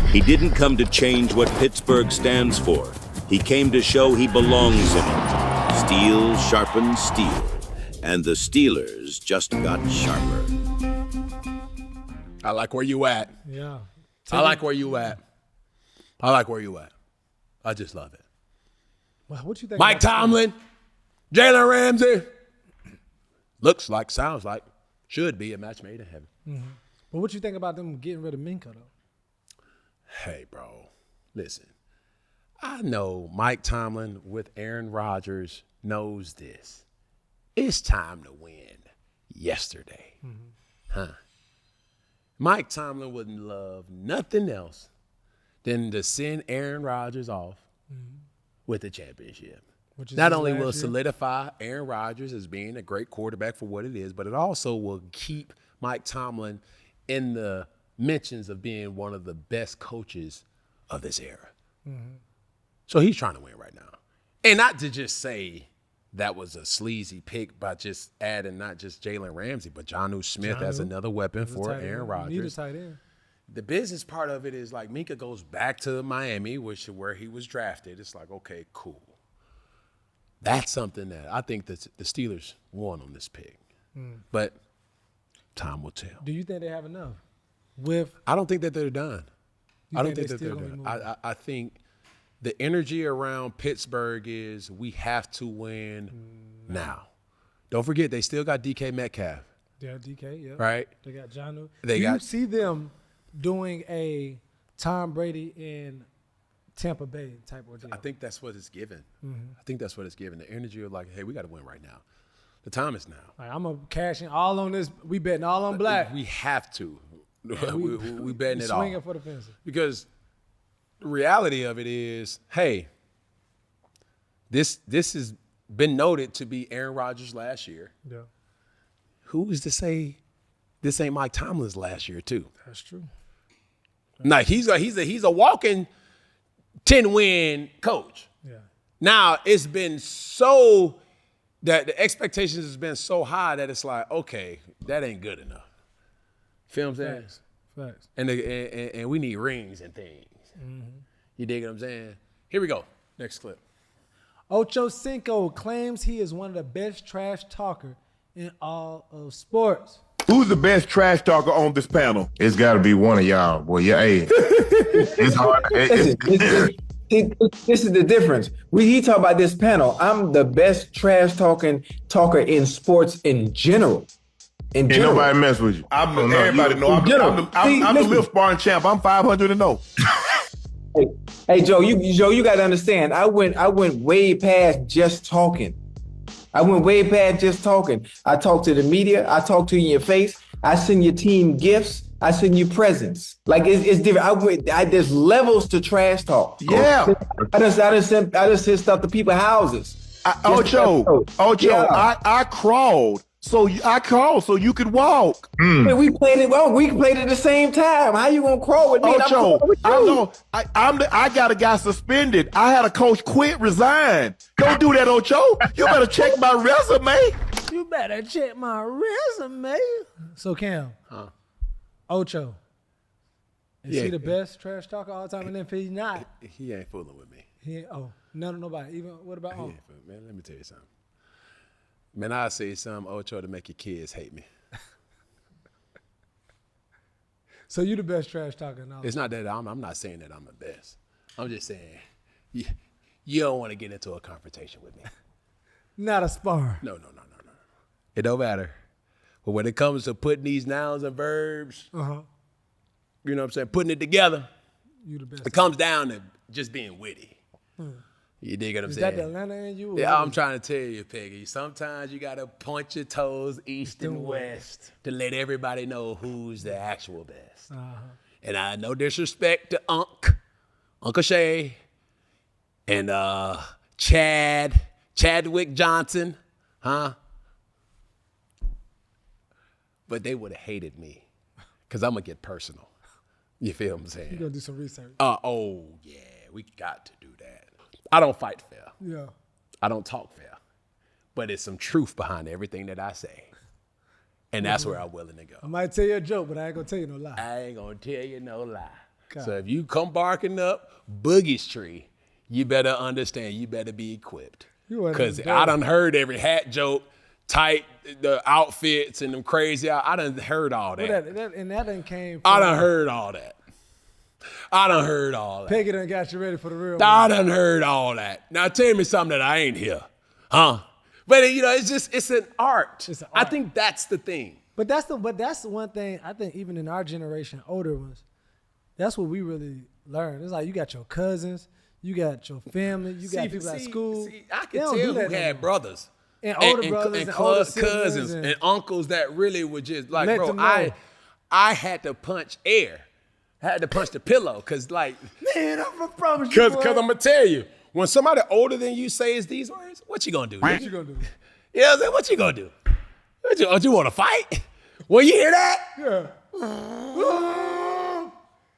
He didn't come to change what Pittsburgh stands for. He came to show he belongs in it. Steel sharpens steel. And the Steelers just got sharper. I like where you at. Yeah. I like where you at. I like where you at. I just love it. Well, what you think? Mike Tomlin, Jalen Ramsey. looks like, sounds like, should be a match made in heaven. Mm-hmm. But what you think about them getting rid of Minka, though? Hey, bro, listen. I know Mike Tomlin with Aaron Rodgers knows this. It's time to win yesterday. Huh? Mike Tomlin wouldn't love nothing else than to send Aaron Rodgers off with the championship. Not only will it solidify Aaron Rodgers as being a great quarterback for what it is, but it also will keep Mike Tomlin in the mentions of being one of the best coaches of this era. So he's trying to win right now. And not to just say that was a sleazy pick by just adding not just Jalen Ramsey, but Jonnu Smith as another weapon for Aaron Rodgers. Need a tight end. The business part of it is like Minka goes back to Miami, where he was drafted. It's like, okay, cool. That's something that I think that the Steelers won on this pick. But time will tell. Do you think they have enough? I don't think that they're done. I don't think that still they're gonna done. I think the energy around Pittsburgh is we have to win now. Don't forget, they still got DK Metcalf. Yeah, DK, yeah. Right? They got Jonnu. Do you see them doing a Tom Brady in Tampa Bay type of deal? I think that's what it's given. I think that's what it's given. The energy of like, hey, we got to win right now. The time is now. Like, I'm going to cash in all on this. We betting all on black. We have to. we betting it all. Swinging for the fences. Because the reality of it is, hey, this has been noted to be Aaron Rodgers last year. Yeah. Who is to say this ain't Mike Tomlin's last year too? That's true. Like he's a walking 10-win coach. Yeah. Now it's been so that the expectations has been so high that it's like, okay, that ain't good enough. Feel what I'm saying? Facts. And we need rings and things. You dig what I'm saying? Here we go. Next clip. Ocho Cinco claims he is one of the best trash talker in all of sports. Who's the best trash talker on this panel? It's got to be one of y'all. Boy, yeah, hey. It's hard. This is the difference. He talk about this panel. I'm the best trash talker in sports in general. Ain't nobody mess with you. Everybody know. I'm the Milf Sparring champ. I'm 500-0. Hey, Joe, you got to understand. I went way past just talking. I talk to the media. I talk to you in your face. I send your team gifts. I send you presents. Like it's different. There's levels to trash talk. Yeah. I just sent stuff to people's houses. Ocho, yeah. I crawled. So you could walk. Man, we played it at the same time. How you gonna crawl with me? Ocho, I know. I got a guy suspended. I had a coach resign. Don't do that, Ocho. You better check my resume. You better check my resume. So Cam, Ocho, is he the best trash talker all the time? And then if he's not, he ain't fooling with me. Nobody. Even what about man? Let me tell you something. Man, I'll say something, Ocho, to make your kids hate me. So you the best trash talker now? It's not that I'm not saying that I'm the best. I'm just saying you don't want to get into a confrontation with me. Not a spar. No. It don't matter. But when it comes to putting these nouns and verbs, you know what I'm saying, putting it together, you the best. It comes down to just being witty. You dig what I'm saying? Is that the Atlanta in you? Yeah, I'm trying to tell you, Peggy. Sometimes you got to point your toes east and west to let everybody know who's the actual best. And I no disrespect to Uncle Shay, and Chadwick Johnson, but they would have hated me because I'm going to get personal. You feel what I'm saying? You're going to do some research. Oh, yeah. We got to do that. I don't fight fair. Yeah. I don't talk fair. But there's some truth behind everything that I say. And that's where I'm willing to go. I might tell you a joke, but I ain't going to tell you no lie. I ain't going to tell you no lie. God. So if you come barking up Boogie's tree, you better understand, you better be equipped. Because I done heard every hat joke, tight, the outfits and them crazy. I done heard all that. And that done came from... I done heard all that. Peggy done got you ready for the real I done heard all that. Now tell me something that I ain't hear. If But it's an art. It's an I art. think that's the thing. But that's the one thing I think even in our generation, older ones, that's what we really learned. It's like you got your cousins, you got your family, you got people at school. I They can don't tell do that who no had more. brothers. And older brothers and older cousins siblings and uncles that really were just like, Let bro, them know. I had to punch air. I had to punch the pillow because like, Man, I promise you, because I'm going to tell you, when somebody older than you says these words, what you going to do? what you gonna do? You know what I'm saying? What you going to do? You want to fight? Well, you hear that? Yeah.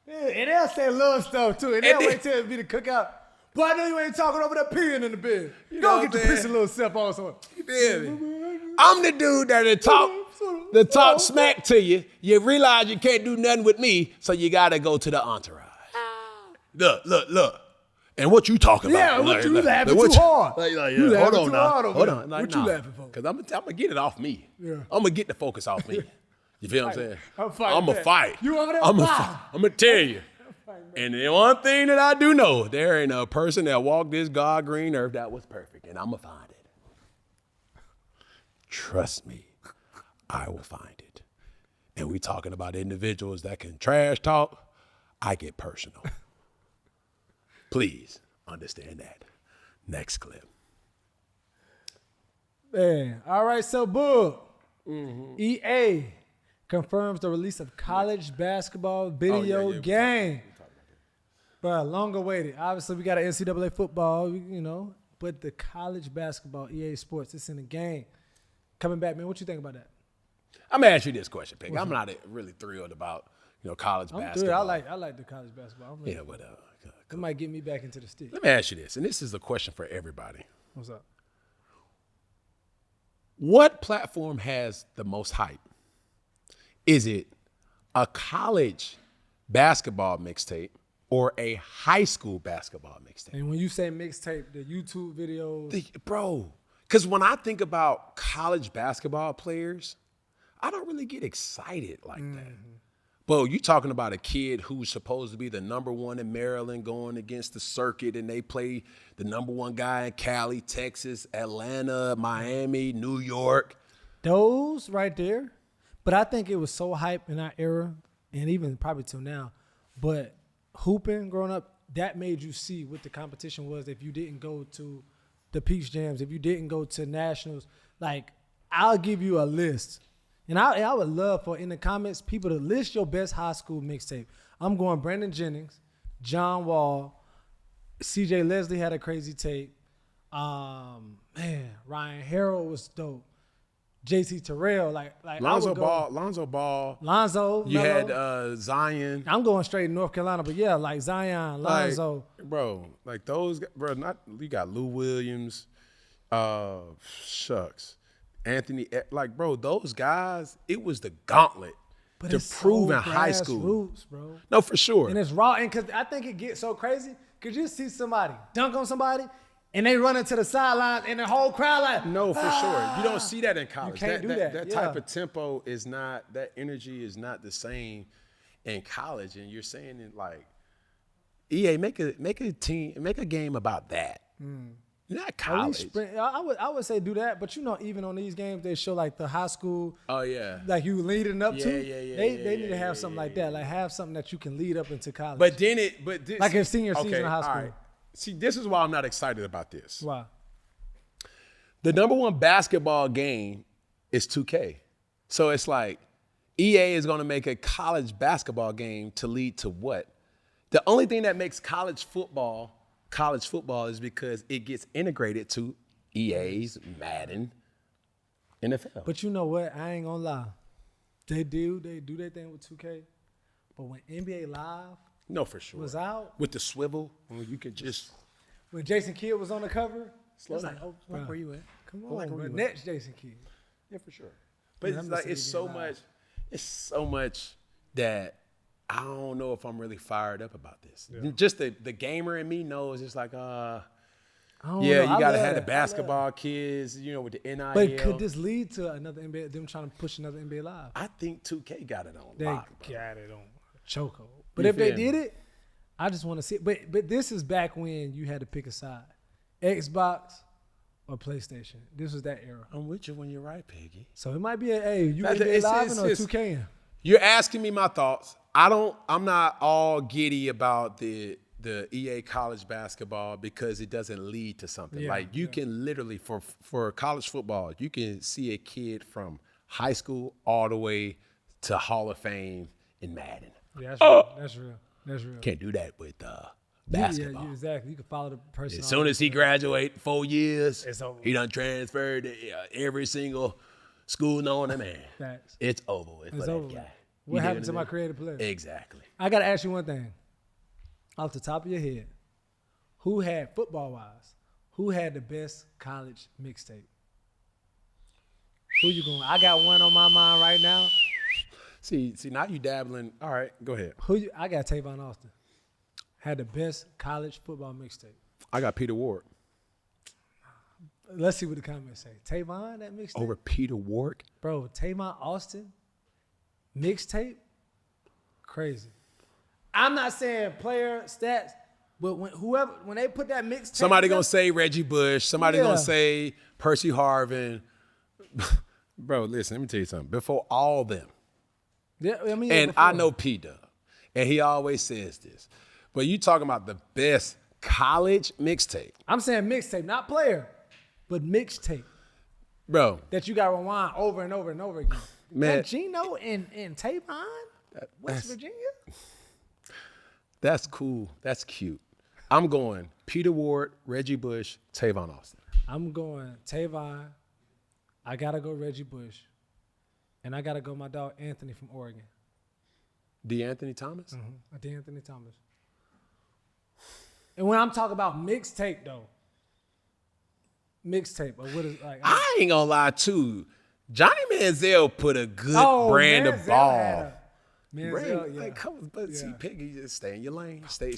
And they'll say little stuff too. And they'll wait till it be the cookout. Boy, I know you ain't talking over that peeing in the bed. You know Go what get I'm your saying? pissy little self on somewhere. You feel me? I'm the dude that talk smack to you. You realize you can't do nothing with me, so you got to go to the entourage. Look. And what you talking about? Yeah, what you laughing too hard? You laughing Hold on too now. hard over Hold there. on. Like, What you laughing for? Because I'm going to get it off me. Yeah. I'm going to get the focus off me. You feel what I'm saying? I'm fighting I'm going to back. fight. You over there? I'm Wow. going to tell you. And the one thing that I do know, there ain't a person that walked this God green earth that was perfect, and I'm going to find it. Trust me, I will find it. And we talking about individuals that can trash talk, I get personal. Please understand that. Next clip. Man, all right, so Boo. Mm-hmm. EA confirms the release of college basketball video game. But long awaited. Obviously, we got an NCAA football, but the college basketball, EA Sports, it's in the game. Coming back, man, what you think about that? I'm gonna ask you this question, Peggy. I'm not really thrilled about college basketball. I like the college basketball. It might get me back into the stick. Let me ask you this, and this is a question for everybody. What's up? What platform has the most hype? Is it a college basketball mixtape or a high school basketball mixtape? And when you say mixtape, the YouTube videos. Bro, because when I think about college basketball players, I don't really get excited like that. But you talking about a kid who's supposed to be the #1 in Maryland going against the circuit, and they play the #1 guy in Cali, Texas, Atlanta, Miami, New York. Those right there. But I think it was so hype in our era, and even probably till now. But hooping growing up, that made you see what the competition was if you didn't go to the Peach Jams, if you didn't go to Nationals. Like, I'll give you a list. And I would love for, in the comments, people to list your best high school mixtape. I'm going Brandon Jennings, John Wall, CJ Leslie had a crazy tape. Ryan Harrell was dope. JT Terrell, like Lonzo Ball. Lonzo. You Melo. had Zion. I'm going straight North Carolina, but yeah, like Zion, Lonzo. Like those, bro. You got Lou Williams, Anthony. Like, bro, those guys. It was the gauntlet But to it's prove so in high school. grassroots, bro. No, for sure. And it's raw, and because I think it gets so crazy, because you see somebody dunk on somebody, and they run into the sideline, and the whole crowd like, No, for sure. You don't see that in college. You can't do that. That type of tempo is not, that energy is not the same in college. And you're saying it like, EA, make a game about that. Not college. I would say do that, but even on these games, they show like the high school. Oh yeah. Like you leading up to. They need to have something like that. Like have something that you can lead up into college. But then like a senior season of high school. All right. See, this is why I'm not excited about this. Why? The #1 basketball game is 2K. So it's like EA is going to make a college basketball game to lead to what? The only thing that makes college football is because it gets integrated to EA's Madden, NFL. But you know what? I ain't gonna lie. They do their thing with 2K. But when NBA Live was out. With the swivel, when you could just. When Jason Kidd was on the cover. Slow down. Like, Like, where you at? Come Like, on, where bro. you at? Next Jason Kidd. Yeah, for sure. But Yeah, it's like it's so much that I don't know if I'm really fired up about this. Yeah. Just the gamer in me knows it's like, you gotta have the basketball kids, with the NIL. But could this lead to another NBA, them trying to push another NBA Live? I think 2K got it on They lock, got it on chokehold. But if they did it, I just want to see it. But this is back when you had to pick a side. Xbox or PlayStation. This was that era. I'm with you when you're right, Peggy. So it might be you NBA Live or 2K. You're asking me my thoughts. I'm not all giddy about the EA college basketball because it doesn't lead to something. You can literally for college football, you can see a kid from high school all the way to Hall of Fame in Madden. Yeah, that's real. Can't do that with basketball. Yeah, exactly. You can follow the person. As soon as he graduate, 4 years, it's over. He done transferred to every single school known to man. Facts. It's over with for that guy. What happened to my creative player? Exactly. I got to ask you one thing. Off the top of your head, who had, football-wise, who had the best college mixtape? Who you going? I got one on my mind right now. See, now you dabbling. All right, go ahead. I got Tavon Austin. Had the best college football mixtape. I got Peter Ward. Let's see what the comments say. Tavon, that mixtape? Over Peter Ward? Bro, Tavon Austin, mixtape? Crazy. I'm not saying player stats, but when they put that mixtape, somebody gonna say Reggie Bush. Somebody gonna say Percy Harvin. Bro, listen, let me tell you something. Before all them, I know P-Dub, and he always says this, but you talking about the best college mixtape. I'm saying mixtape, not player, but mixtape. Bro. That you got to rewind over and over and over again. Man. That Gino and Tavon, West Virginia? That's cool. That's cute. I'm going Peter Ward, Reggie Bush, Tavon Austin. I'm going Tavon. I got to go Reggie Bush. And I got to go my dog Anthony from Oregon. DeAnthony Thomas? Mm-hmm. DeAnthony Thomas. And when I'm talking about mixtape, though, or what is like? I ain't gonna lie too. Johnny Manziel put a good brand of ball. Manziel, yeah. See, Peggy, just stay in your lane. Stay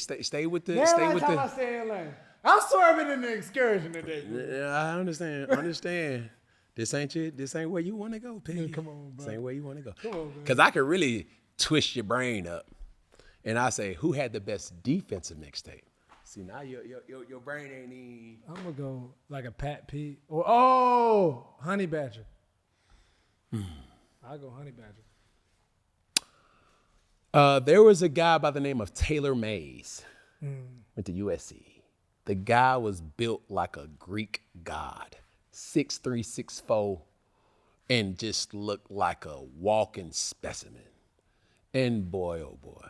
with the. Man, stay with the. I stay in lane. I'm swerving in the excursion today. Yeah, I understand. This ain't where you want to go, Peggy. Man, come on, bro. This ain't where you want to go. Come on, man. Because I could really twist your brain up, and I say, who had the best defensive mixtape? See, now your brain ain't even. I'm gonna go like a Pat P or Honey Badger. I'll go Honey Badger. There was a guy by the name of Taylor Mays. Went to USC. The guy was built like a Greek god, 6'3", 6'4", and just looked like a walking specimen. And boy, oh boy,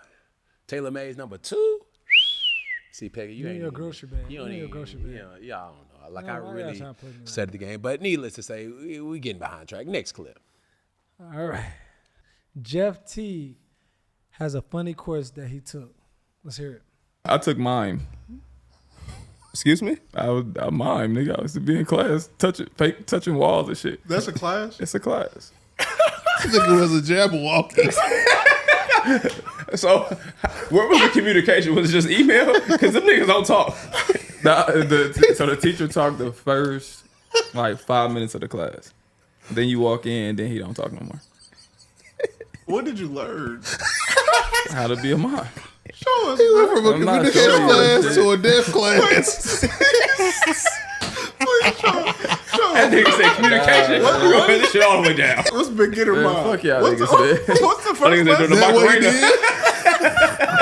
Taylor Mays #2. See, Peggy, you ain't your grocery bag. You don't need your grocery bag. Yeah, I don't know. Like I really studied studied the game, but needless to say, we getting behind track. Next clip. All right, Jeff T has a funny course that he took. Let's hear it. I took mime. Excuse me? I mime, nigga. I used to be in class touching walls and shit. That's a class? It's a class. I think it was a Jabberwocky. So, where was the communication? Was it just email? Because them niggas don't talk. So the teacher talked the first, 5 minutes of the class. Then you walk in, then he don't talk no more. What did you learn? How to be a mime. Show us. He went from a communication class to a deaf class. That nigga said communication. We're going to put this shit all the way down. What's beginner mime? Fuck y'all niggas, man. What's the first lesson? The Macarena.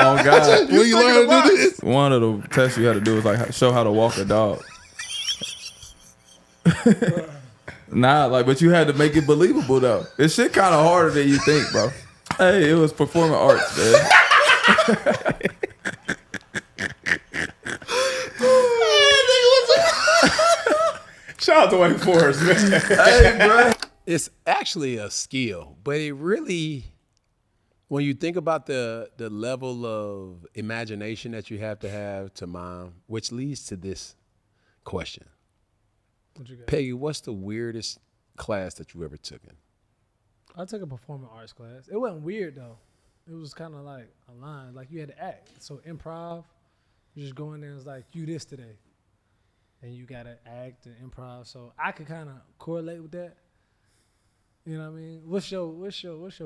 Oh, God. When you learn to do this? One of the tests you had to do was show how to walk a dog. But you had to make it believable, though. This shit kind of harder than you think, bro. Hey, it was performing arts, man. Shout out to Wake Forest, man. Hey, bro. It's actually a skill, but it really, when you think about the level of imagination that you have to mime, which leads to this question. What you got? Peggy, what's the weirdest class that you ever took in? I took a performing arts class. It wasn't weird, though. It was kind of like a line. Like, you had to act. So improv, you just go in there and it's like, you this today. And you got to act and improv. So I could kind of correlate with that. You know what I mean? What's your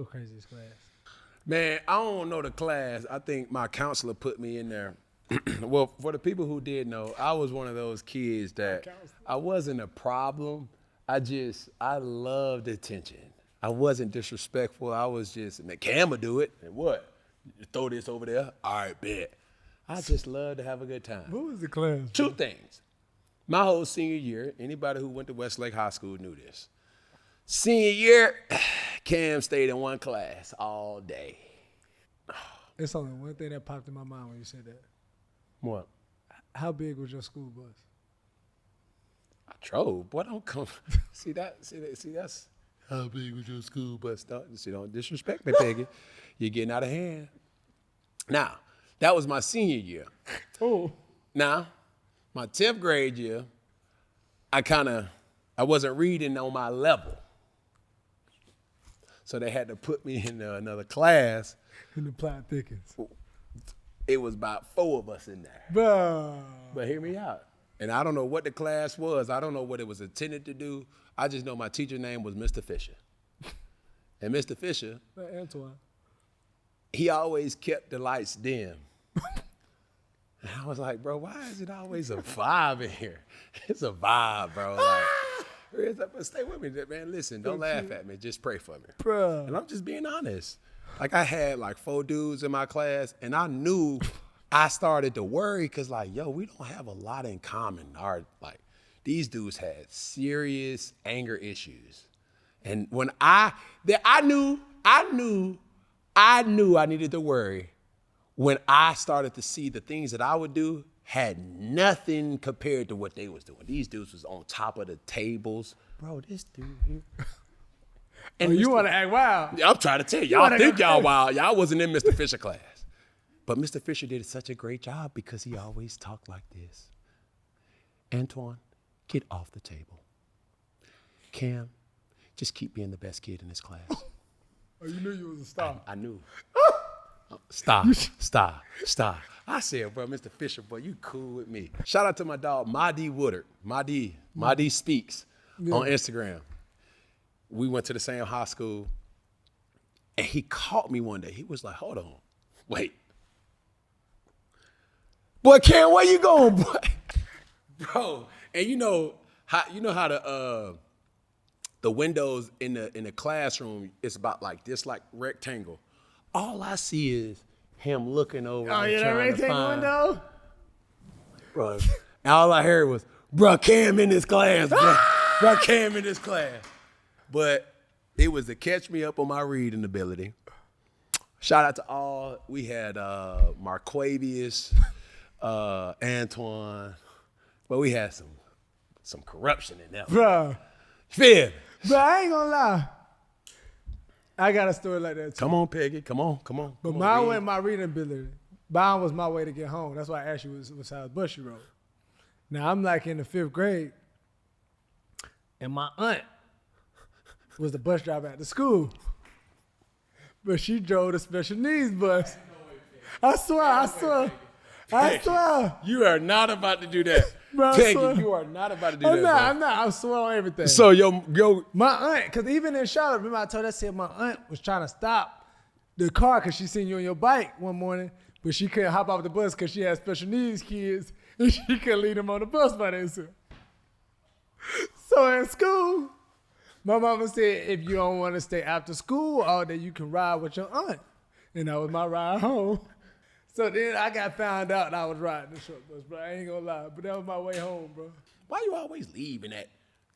craziest class? Man, I don't know the class. I think my counselor put me in there Well, for the people who did know, I was one of those kids that I wasn't a problem. I loved attention. I wasn't disrespectful. I was just, man, Cam will do it. And what? You throw this over there? All right, bet. I just love to have a good time. What was the class? Two things. My whole senior year, anybody who went to Westlake High School knew this. Senior year, Cam stayed in one class all day. It's only one thing that popped in my mind when you said that. What? How big was your school bus? I drove. Boy, don't come. See, that's how big was your school bus? Don't disrespect me, Peggy. You're getting out of hand. Now, that was my senior year. Oh. Now, my 10th grade year, I wasn't reading on my level. So they had to put me in another class. In the plot thickens. It was about 4 of us in there. Bruh. But hear me out. And I don't know what the class was. I don't know what it was intended to do. I just know my teacher's name was Mr. Fisher. And Mr. Fisher, Antoine, he always kept the lights dim. And I was like, bro, why is it always a vibe in here? It's a vibe, bro. Like, stay with me, man. Listen, don't laugh at me. Just pray for me. Bruh. And I'm just being honest. Like, I had like 4 dudes in my class, and I knew I started to worry because, like, yo, we don't have a lot in common. These dudes had serious anger issues. And when I knew I needed to worry when I started to see the things that I would do had nothing compared to what they was doing. These dudes was on top of the tables. Bro, this dude here. And you want to act wild. I'm trying to tell you. Y'all think y'all wild. Y'all wasn't in Mr. Fisher class. But Mr. Fisher did such a great job because he always talked like this. Antoine, get off the table. Cam, just keep being the best kid in this class. Oh, you knew you was a star. I knew. Stop. I said, bro, Mr. Fisher, boy, you cool with me. Shout out to my dog, Madi Woodard. Madi Speaks on Instagram. We went to the same high school, and he caught me one day. He was like, hold on, wait. Boy, Cam, where you going, boy? Bro, and you know how the windows in the classroom is about like this, like rectangle. All I see is him looking over. Oh, yeah, that rectangle window? Bro, and all I heard was, bro, Cam in this class, bro. Bro, Cam in this class. But it was to catch me up on my reading ability. Shout out to all. We had Marquavius, Antoine, but we had some corruption in there. Bro. Fib. Bro, I ain't gonna lie. I got a story like that too. Come on, Peggy. Come on. But mine wasn't my reading ability. Mine was my way to get home. That's why I asked you what size bus you rode. Now I'm like in the 5th grade, and my aunt was the bus driver at the school. But she drove the special needs bus. I swear. You are not about to do that. Bro, Peggy, you are not about to do that. I'm not. I swear on everything. So, yo. My aunt, because even in Charlotte, remember I told her, I said my aunt was trying to stop the car because she seen you on your bike one morning, but she couldn't hop off the bus because she had special needs kids, and she couldn't leave them on the bus by themselves. So in school, my mama said, if you don't want to stay after school all day, you can ride with your aunt. And that was my ride home. So then I got found out I was riding the short bus, bro. I ain't gonna lie, but that was my way home, bro. Why you always leaving at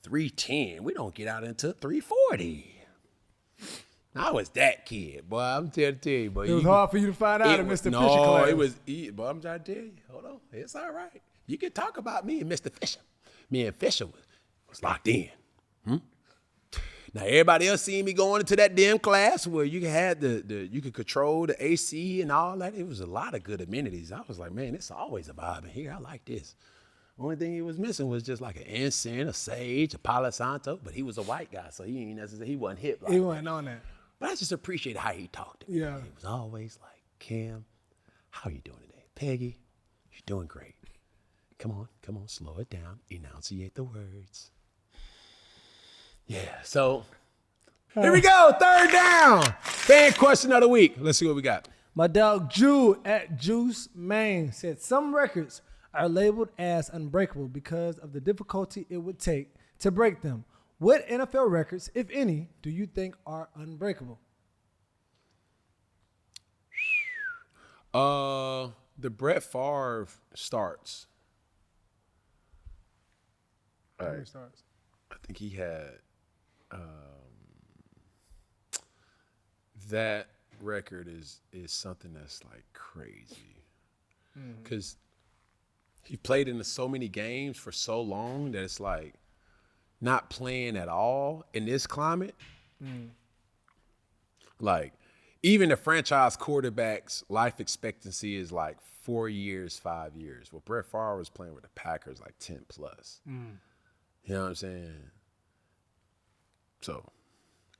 3:10? We don't get out until 3:40. I was that kid, boy. I'm trying to tell you, boy. It was hard for you to find out in Mr. Fisher class. No, it was, but I'm trying to tell you. Hold on, it's all right. You can talk about me and Mr. Fisher. Me and Fisher was locked in. Now everybody else seen me going into that damn class where you had you could control the AC and all that. It was a lot of good amenities. I was like, man, it's always a vibe in here. I like this. Only thing he was missing was just like an incense, a sage, a Palo Santo. But he was a white guy, so he wasn't hip. Like he wasn't on that. But I just appreciated how he talked to me. Yeah. He was always like, Cam, how you doing today? Peggy, you're doing great. Come on, slow it down. Enunciate the words. Yeah, so here we go. 3rd down. Fan question of the week. Let's see what we got. My dog Jew at Juice Main said some records are labeled as unbreakable because of the difficulty it would take to break them. What NFL records, if any, do you think are unbreakable? The Brett Favre starts. All right. Starts. I think he had that record is something that's like crazy because he played in so many games for so long that it's like not playing at all in this climate. Like even the franchise quarterback's life expectancy is like 4 years, 5 years. Well, Brett Favre was playing with the Packers like 10 plus. You know what I'm saying? So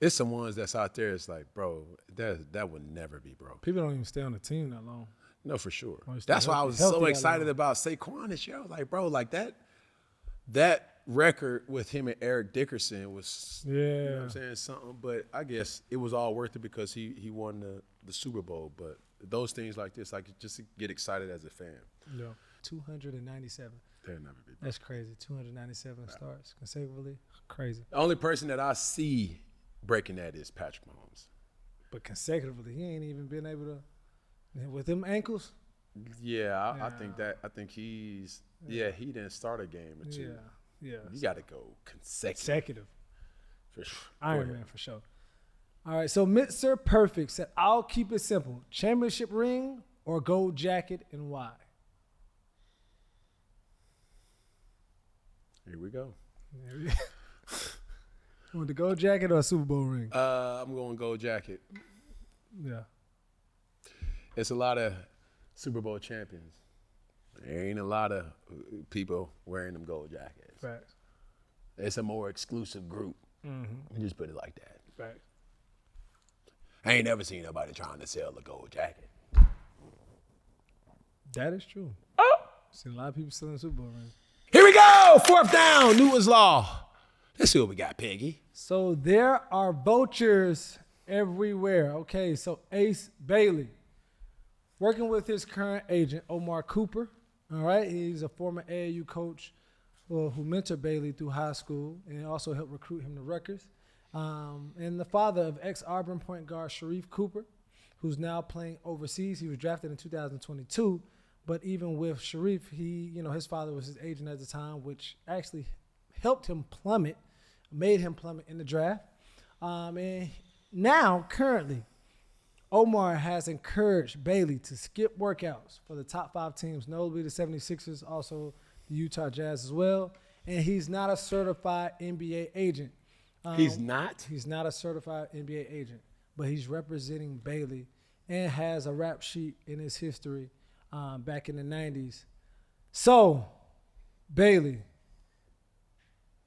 it's some ones that's out there. It's like, bro, that would never be broke. People don't even stay on the team that long. No, for sure. Or That's why I was so excited long. about Saquon this year. I was like, bro, like that record with him and Eric Dickerson was, you know what I'm saying, something. But I guess it was all worth it because he won the Super Bowl. But those things like this, I could just get excited as a fan. Yeah. 297. They'll never be broke. That's crazy. 297 starts consecutively. Crazy. The only person that I see breaking that is Patrick Mahomes. But consecutively, he ain't even been able to, with them ankles. Yeah, I think he's, he didn't start a game or two. Yeah. You got to go Consecutive. For sure. Iron Man for sure. All right, so Mr. Perfect said, I'll keep it simple. Championship ring or gold jacket and why? Here we go. You want the gold jacket or a Super Bowl ring? I'm going gold jacket. Yeah. It's a lot of Super Bowl champions. There ain't a lot of people wearing them gold jackets. Facts. It's a more exclusive group. Just put it like that. Facts. I ain't never seen nobody trying to sell a gold jacket. That is true. Seen a lot of people selling Super Bowl rings. Here we go. 4th down. Newton's Law. Let's see what we got, Peggy. So there are vultures everywhere. Okay, so Ace Bailey, working with his current agent, Omar Cooper. All right, he's a former AAU coach who mentored Bailey through high school and also helped recruit him to Rutgers. And the father of ex-Auburn point guard Sharif Cooper, who's now playing overseas. He was drafted in 2022. But even with Sharif, his father was his agent at the time, which actually helped him plummet, made him plummet in the draft. And now, currently, Omar has encouraged Bailey to skip workouts for the top 5 teams, notably the 76ers, also the Utah Jazz as well. And he's not a certified NBA agent. He's not? He's not a certified NBA agent, but he's representing Bailey and has a rap sheet in his history back in the 90s. So, Bailey,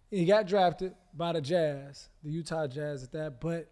he got drafted by the Jazz, the Utah Jazz at that, but,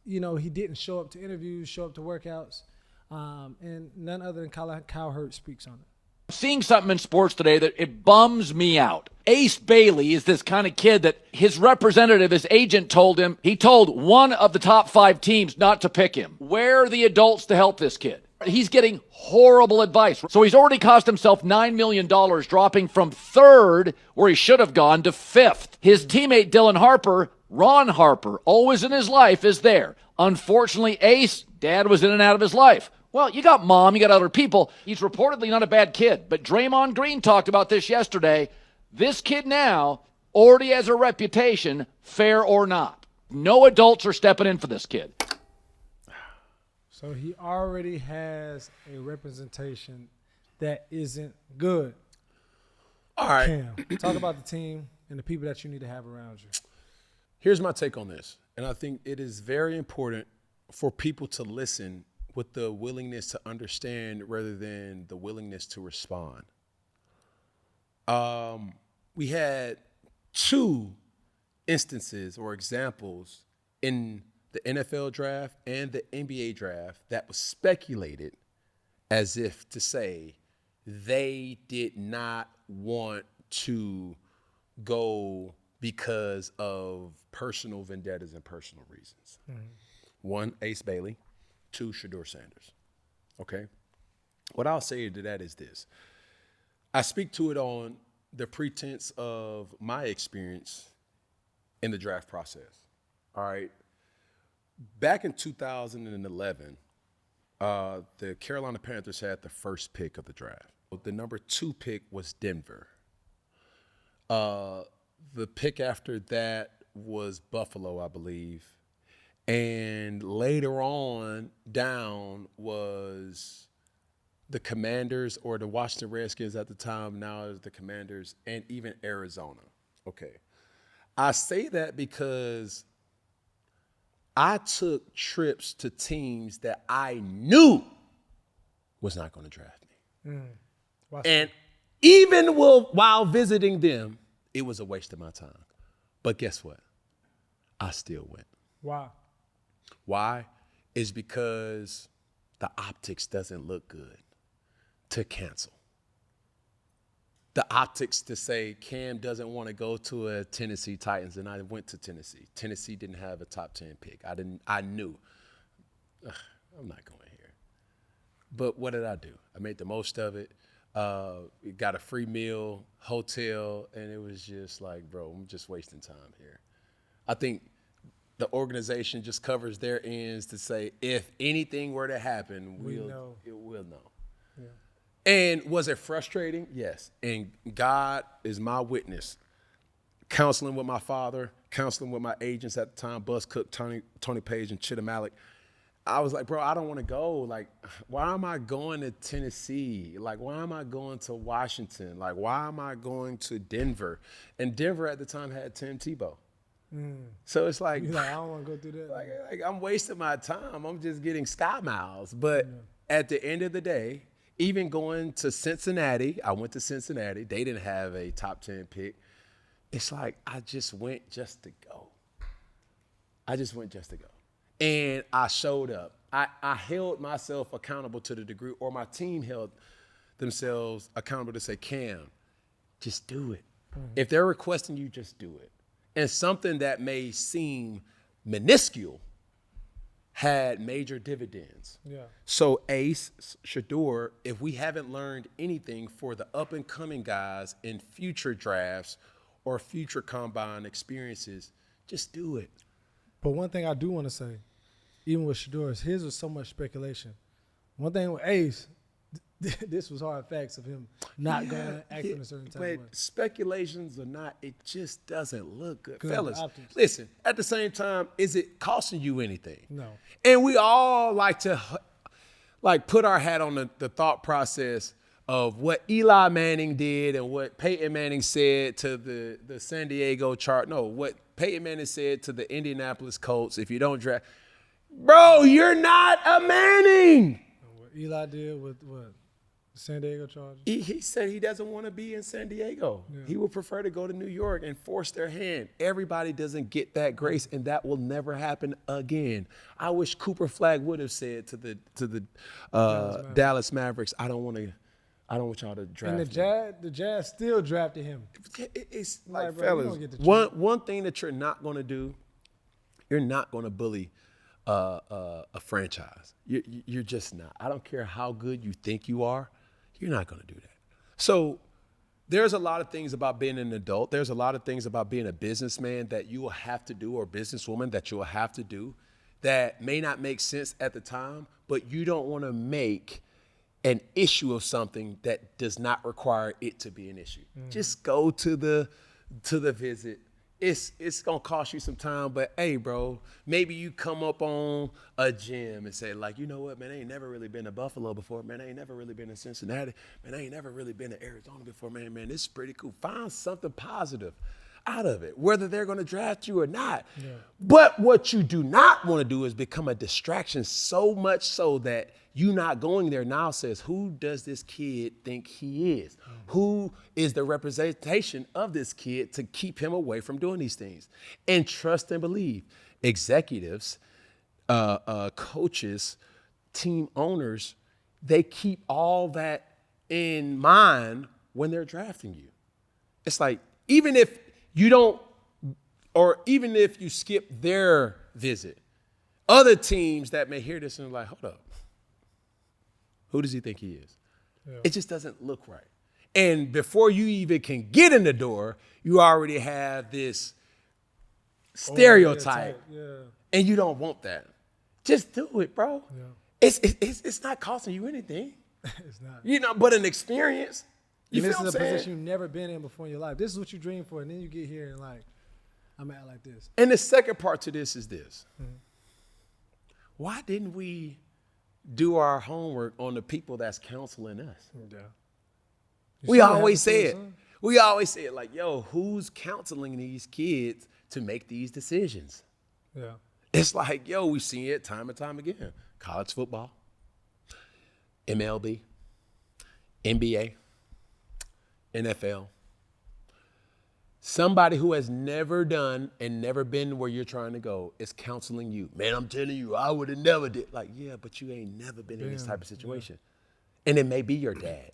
he didn't show up to interviews, show up to workouts, and none other than Colin Cowherd speaks on it. Seeing something in sports today that it bums me out. Ace Bailey is this kind of kid that his representative, his agent told him, he told one of the top 5 teams not to pick him. Where are the adults to help this kid? He's getting horrible advice. So he's already cost himself $9 million, dropping from 3rd, where he should have gone, to 5th. His teammate Dylan Harper, Ron Harper, always in his life, is there. Unfortunately, Ace, dad was in and out of his life. Well, you got mom, you got other people. He's reportedly not a bad kid, but Draymond Green talked about this yesterday. This kid now already has a reputation, fair or not. No adults are stepping in for this kid. So he already has a representation that isn't good. All right. Cam, talk about the team and the people that you need to have around you. Here's my take on this, and I think it is very important for people to listen with the willingness to understand rather than the willingness to respond. We had 2 instances or examples in the NFL draft and the NBA draft that was speculated as if to say they did not want to go because of personal vendettas and personal reasons. 1, Ace Bailey. 2, Shedeur Sanders. okay? What I'll say to that is this. I speak to it on the pretense of my experience in the draft process, all right? Back in 2011, the Carolina Panthers had the first pick of the draft. The number 2 pick was Denver. The pick after that was Buffalo, I believe. And later on down was the Commanders, or the Washington Redskins at the time, now is the Commanders, and even Arizona. Okay. I say that because I took trips to teams that I knew was not going to draft me. And even while visiting them, it was a waste of my time. But guess what? I still went. Wow. Why? Is because the optics doesn't look good to cancel. The optics to say Cam doesn't want to go to a Tennessee Titans, and I went to Tennessee. Tennessee didn't have a top 10 pick. I knew. I'm not going here. But what did I do? I made the most of it. Got a free meal, hotel, and it was just like, bro, I'm just wasting time here. I think the organization just covers their ends to say, if anything were to happen, we'll know. Yeah. And was it frustrating? Yes. And God is my witness. Counseling with my father, counseling with my agents at the time, Buzz Cook, Tony Page, and Chittum Malik. I was like, bro, I don't want to go. Like, why am I going to Tennessee? Like, why am I going to Washington? Like, why am I going to Denver? And Denver at the time had Tim Tebow. So it's like, you're like, I don't want to go through that. Like I'm wasting my time. I'm just getting sky miles. But at the end of the day, even going to Cincinnati, I went to Cincinnati. They didn't have a top 10 pick. It's like I just went just to go. And I showed up. I held myself accountable to the degree, or my team held themselves accountable to say, Cam, just do it. If they're requesting you, just do it. And something that may seem minuscule had major dividends. Yeah. So Ace, Shador, if we haven't learned anything for the up-and-coming guys in future drafts or future combine experiences, just do it. But one thing I do want to say, even with Shador, his was so much speculation. One thing with Ace, this was hard facts of him not going to act in a certain type of way. But speculations or not, it just doesn't look good. Fellas, listen, at the same time, is it costing you anything? No. And we all like to put our hat on the thought process of what Eli Manning did and what Peyton Manning said to the San Diego chart. No, what Peyton Manning said to the Indianapolis Colts, if you don't draft. Bro, you're not a Manning. What Eli did with what? San Diego Chargers? He said he doesn't want to be in San Diego. Yeah. He would prefer to go to New York and force their hand. Everybody doesn't get that grace, and that will never happen again. I wish Cooper Flagg would have said to the Dallas Mavericks, I don't want y'all to draft me. And the Jazz still drafted him. It's like, fellas, one thing that you're not going to do, you're not going to bully a franchise. You're just not. I don't care how good you think you are. You're not going to do that. So there's a lot of things about being an adult. There's a lot of things about being a businessman that you will have to do, or businesswoman that you will have to do, that may not make sense at the time, but you don't want to make an issue of something that does not require it to be an issue. Just go to the visit. It's gonna cost you some time, but hey, bro, maybe you come up on a gym and say, like, you know what, man, I ain't never really been to Buffalo before, man. I ain't never really been to Cincinnati, man. I ain't never really been to Arizona before, man. This is pretty cool. Find something positive out of it, whether they're gonna draft you or not. Yeah. But what you do not want to do is become a distraction, so much so that you not going there now says, who does this kid think he is? Who is the representation of this kid to keep him away from doing these things? And trust and believe. Executives, coaches, team owners, they keep all that in mind when they're drafting you. It's like, even if you don't, or even if you skip their visit, other teams that may hear this and are like, hold up. Who does he think he is? Yeah. It just doesn't look right. And before you even can get in the door, you already have this stereotype. And you don't want that. Just do it, bro. Yeah. It's not costing you anything. It's not. You know, but an experience. You this feel is a what I'm saying? position you've never been in before in your life. This is what you dream for, and then you get here and like, I'm at like this. And the second part to this is this. Mm-hmm. Why didn't we do our homework on the people that's counseling us? Yeah. We always say it. We always say it like, yo, who's counseling these kids to make these decisions? Yeah. It's like, yo, we've seen it time and time again. College football, MLB, NBA, NFL. Somebody who has never done and never been where you're trying to go is counseling you. Man, I'm telling you, I would have never did. Like, yeah, but you ain't never been in this type of situation. Yeah. And it may be your dad,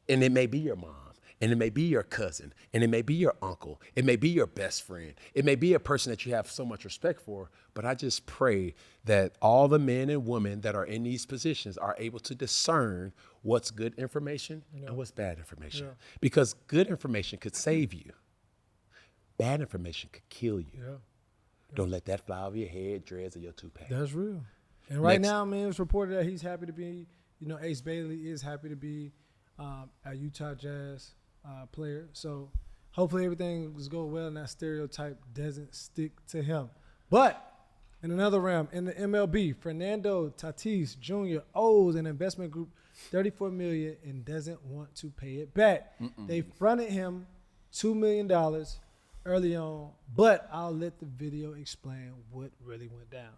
and it may be your mom, and it may be your cousin, and it may be your uncle. It may be your best friend. It may be a person that you have so much respect for. But I just pray that all the men and women that are in these positions are able to discern what's good information and what's bad information. Yeah. Because good information could save you. Bad information could kill you. Yeah. Don't let that fly over your head, dreads, or your toupee. That's real. And right now, man, it's reported that he's happy to be, Ace Bailey is happy to be a Utah Jazz player. So hopefully everything is going well and that stereotype doesn't stick to him. But in another realm, in the MLB, Fernando Tatis Jr. owes an investment group $34 million and doesn't want to pay it back. They fronted him $2 million early on, but I'll let the video explain what really went down.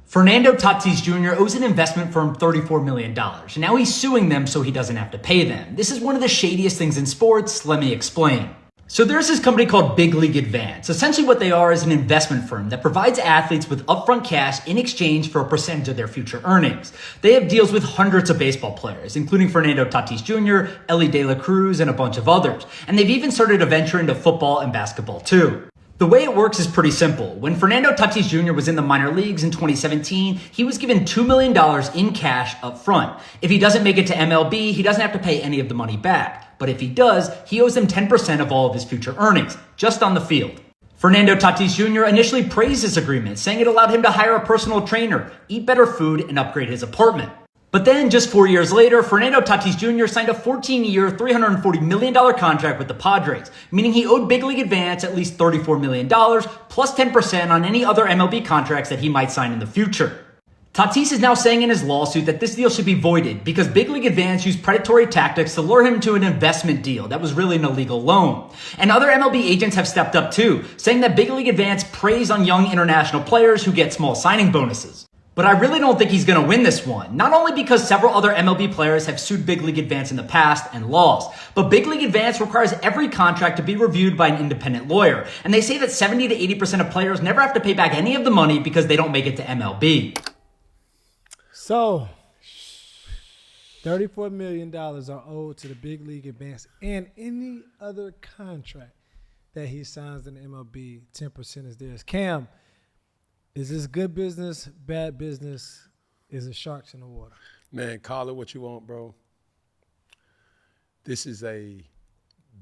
Fernando Tatis Jr. owes an investment firm $34 million, and now he's suing them so he doesn't have to pay them. This is one of the shadiest things in sports. Let me explain. So there's this company called Big League Advance. Essentially what they are is an investment firm that provides athletes with upfront cash in exchange for a percentage of their future earnings. They have deals with hundreds of baseball players, including Fernando Tatis Jr., Ellie De La Cruz, and a bunch of others. And they've even started a venture into football and basketball too. The way it works is pretty simple. When Fernando Tatis Jr. was in the minor leagues in 2017, he was given $2 million in cash up front. If he doesn't make it to MLB, he doesn't have to pay any of the money back. But if he does, he owes them 10% of all of his future earnings, just on the field. Fernando Tatis Jr. initially praised this agreement, saying it allowed him to hire a personal trainer, eat better food, and upgrade his apartment. But then, just 4 years later, Fernando Tatis Jr. signed a 14-year, $340 million contract with the Padres, meaning he owed Big League Advance at least $34 million, plus 10% on any other MLB contracts that he might sign in the future. Tatis is now saying in his lawsuit that this deal should be voided because Big League Advance used predatory tactics to lure him to an investment deal that was really an illegal loan. And other MLB agents have stepped up too, saying that Big League Advance preys on young international players who get small signing bonuses. But I really don't think he's going to win this one, not only because several other MLB players have sued Big League Advance in the past and lost, but Big League Advance requires every contract to be reviewed by an independent lawyer. And they say that 70 to 80% of players never have to pay back any of the money because they don't make it to MLB. So, $34 million are owed to the Big League Advance and any other contract that he signs in the MLB, 10% is theirs. Cam, is this good business, bad business? Is it sharks in the water? Man, call it what you want, bro. This is a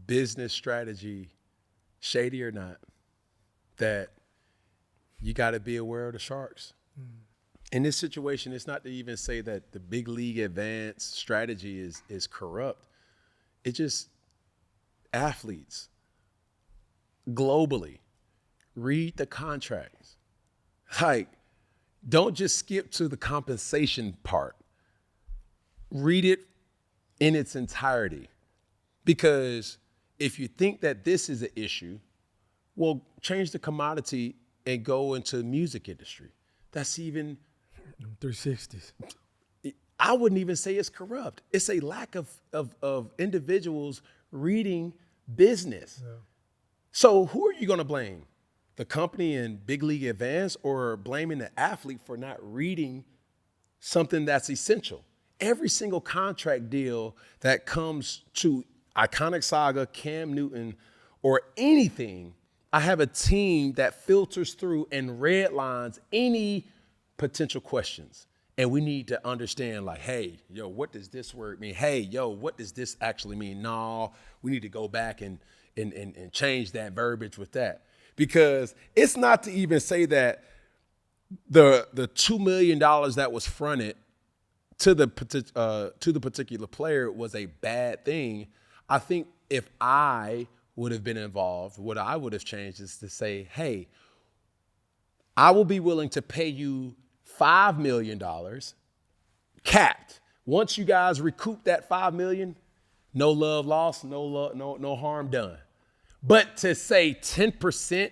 business strategy, shady or not, that you got to be aware of the sharks. In this situation, it's not to even say that the Big League Advance strategy is corrupt. It's just athletes globally read the contracts. Like, don't just skip to the compensation part. Read it in its entirety. Because if you think that this is an issue, well, change the commodity and go into the music industry. That's even 360s. I wouldn't even say it's corrupt. It's a lack of individuals reading business. Yeah. So who are you going to blame? The company in Big League Advance, or blaming the athlete for not reading something that's essential? Every single contract deal that comes to Iconic Saga, Cam Newton, or anything, I have a team that filters through and redlines any potential questions. And we need to understand, like, hey, yo, what does this word mean? Hey, yo, what does this actually mean? No, we need to go back and change that verbiage with that. Because it's not to even say that the $2 million that was fronted to the particular player was a bad thing. I think if I would have been involved, what I would have changed is to say, hey, I will be willing to pay you $5 million capped. Once you guys recoup that $5 million, no love lost, no harm done. But to say 10%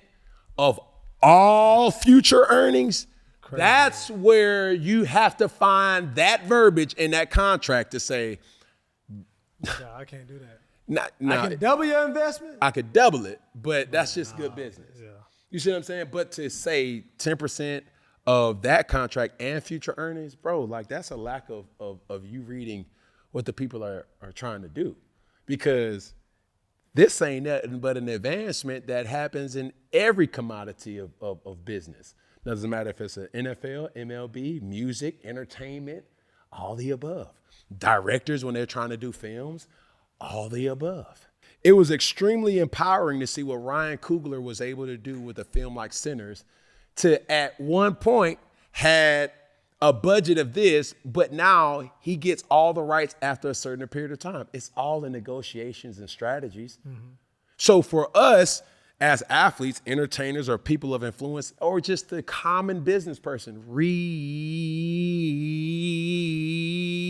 of all future earnings, that's where you have to find that verbiage in that contract to say, yeah, I can't do that. I can double your investment. I could double it, but that's just good business. Yeah. You see what I'm saying? But to say 10% of that contract and future earnings, bro, like that's a lack of you reading what the people are trying to do. Because this ain't nothing but an advancement that happens in every commodity of business. Doesn't matter if it's an NFL, MLB, music, entertainment, all the above. Directors, when they're trying to do films, all the above. It was extremely empowering to see what Ryan Coogler was able to do with a film like Sinners, to at one point had a budget of this, but now he gets all the rights after a certain period of time. It's all in negotiations and strategies. Mm-hmm. So for us as athletes, entertainers, or people of influence, or just the common business person, read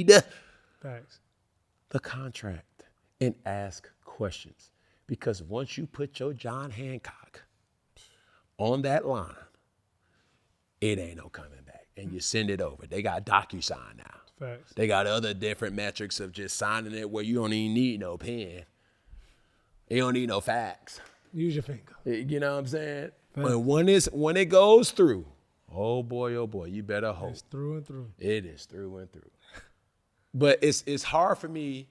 the contract and ask questions. Because once you put your John Hancock on that line, it ain't no coming back. And you send it over. They got DocuSign now. Facts. They got other different metrics of just signing it where you don't even need no pen. You don't need no fax. Use your finger. You know what I'm saying? When it goes through, oh boy, you better hope. It's through and through. It is through and through. But it's hard for me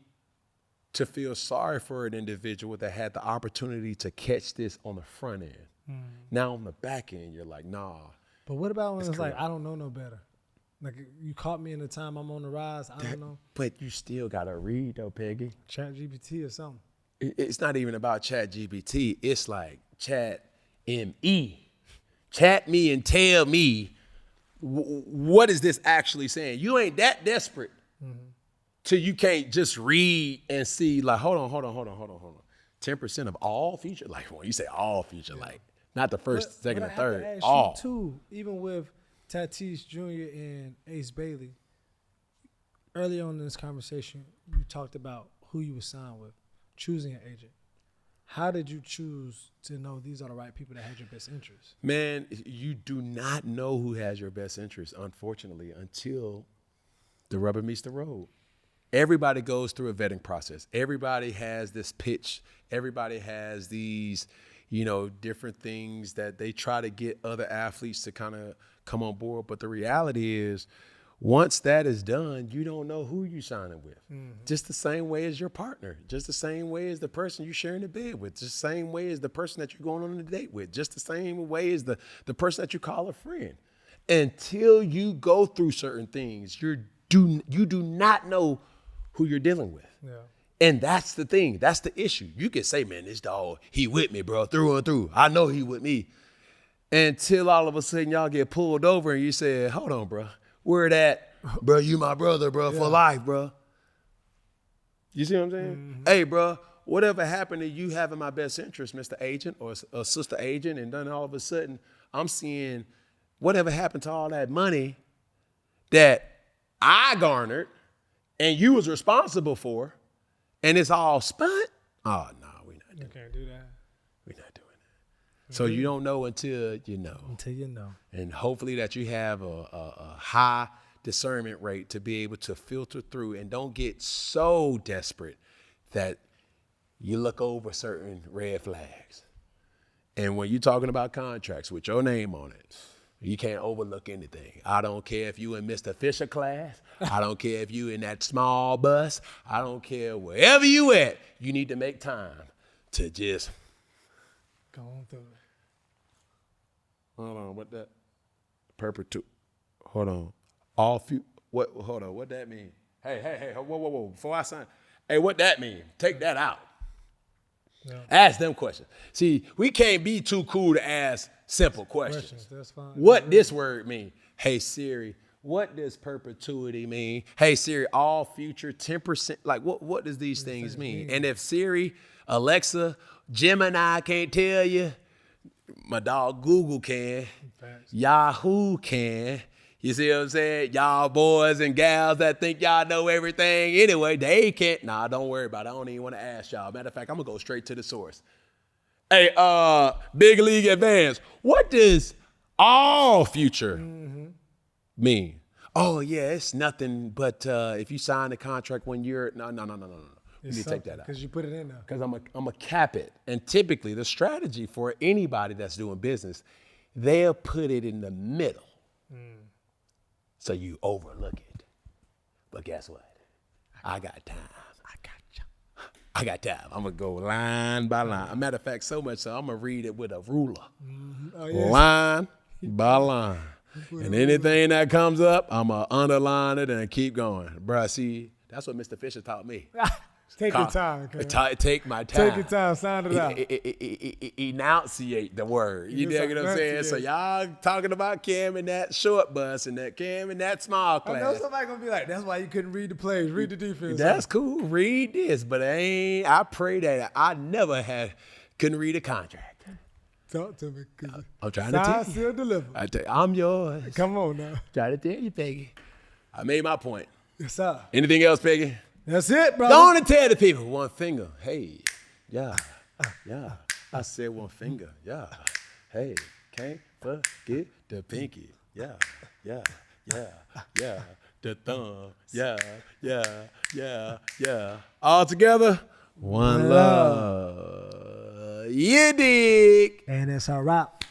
to feel sorry for an individual that had the opportunity to catch this on the front end. Mm. Now on the back end, you're like, nah. But what about when it's like, I don't know no better? Like, you caught me in the time I'm on the rise. I don't know. But you still got to read, though, Peggy. ChatGPT or something. It's not even about ChatGPT. It's like ChatME. Chat me and tell me what is this actually saying. You ain't that desperate till you can't just read and see, like, hold on. 10% of all future, like when you say all future, like not the first, second, and third, all. Too, even with Tatis Jr. and Ace Bailey, early on in this conversation, you talked about who you would sign with, choosing an agent. How did you choose to know these are the right people that had your best interests? Man, you do not know who has your best interests, unfortunately, until the rubber meets the road. Everybody goes through a vetting process. Everybody has this pitch. Everybody has these, different things that they try to get other athletes to kind of come on board. But the reality is, once that is done, you don't know who you're signing with. Mm-hmm. Just the same way as your partner. Just the same way as the person you're sharing the bed with. Just the same way as the person that you're going on a date with. Just the same way as the person that you call a friend. Until you go through certain things, you do not know who you're dealing with. Yeah. And that's the thing. That's the issue. You can say, man, this dog, he with me, bro, through and through. I know he with me. Until all of a sudden y'all get pulled over and you say, hold on, bro. Where that, bro, you my brother, bro, for life, bro. You see what I'm saying? Mm-hmm. Hey, bro, whatever happened to you having my best interest, Mr. Agent or Sister Agent, and then all of a sudden I'm seeing whatever happened to all that money that I garnered and you was responsible for, and it's all spent? Oh, no, we're not doing that. You can't do that. We're not doing that. So you don't know until you know. Until you know. And hopefully that you have a high discernment rate to be able to filter through and don't get so desperate that you look over certain red flags. And when you're talking about contracts with your name on it, you can't overlook anything. I don't care if you in Mr. Fisher class. I don't care if you in that small bus. I don't care wherever you at. You need to make time to just go on through it. Hold on, what that? Perpetuate. Hold on. All What? Hold on. What that mean? Hey. Whoa. Before I sign. Hey, what that mean? Take that out. Yeah. Ask them questions. See, we can't be too cool to ask simple questions. That's fine. What this word mean? Hey Siri, what does perpetuity mean? Hey Siri, all future 10%. Like what does these things mean? And if Siri, Alexa, Gemini can't tell you, my dog Google can, Yahoo can. You see what I'm saying? Y'all boys and gals that think y'all know everything anyway, they can't. Nah, don't worry about it. I don't even want to ask y'all. Matter of fact, I'm going to go straight to the source. Hey, Big League Advance, what does all future mean? Oh, yeah, it's nothing but if you sign a contract when you're, no. You need to take that out. Because you put it in there. Because I'm a cap it. And typically the strategy for anybody that's doing business, they'll put it in the middle. So you overlook it. But guess what? I got time. I got time. I'm going to go line by line. As a matter of fact, so much so I'm going to read it with a ruler. Oh, yes. Line by line. And anything that comes up, I'm going to underline it and keep going. Bruh, see, that's what Mr. Fisher taught me. Take your time. Take my time. Take your time. Sound it out. Enunciate the word. You know what I'm saying? So y'all talking about Cam and that short bus and that Cam and that small class. I know somebody gonna be like, that's why you couldn't read the plays, read the defense. That's cool. Read this, but I pray that I never couldn't read a contract. Talk to me. I'm trying to tell you. Still deliver. I'm yours. Come on now. Trying to tell you, Peggy. I made my point. Yes, sir. Anything else, Peggy? That's it, bro. Go on and tell the people one finger. Hey, yeah. I said one finger. Yeah. Hey, can't forget the pinky. Yeah. The thumb. Yeah. All together, one love. You dig. And it's a wrap.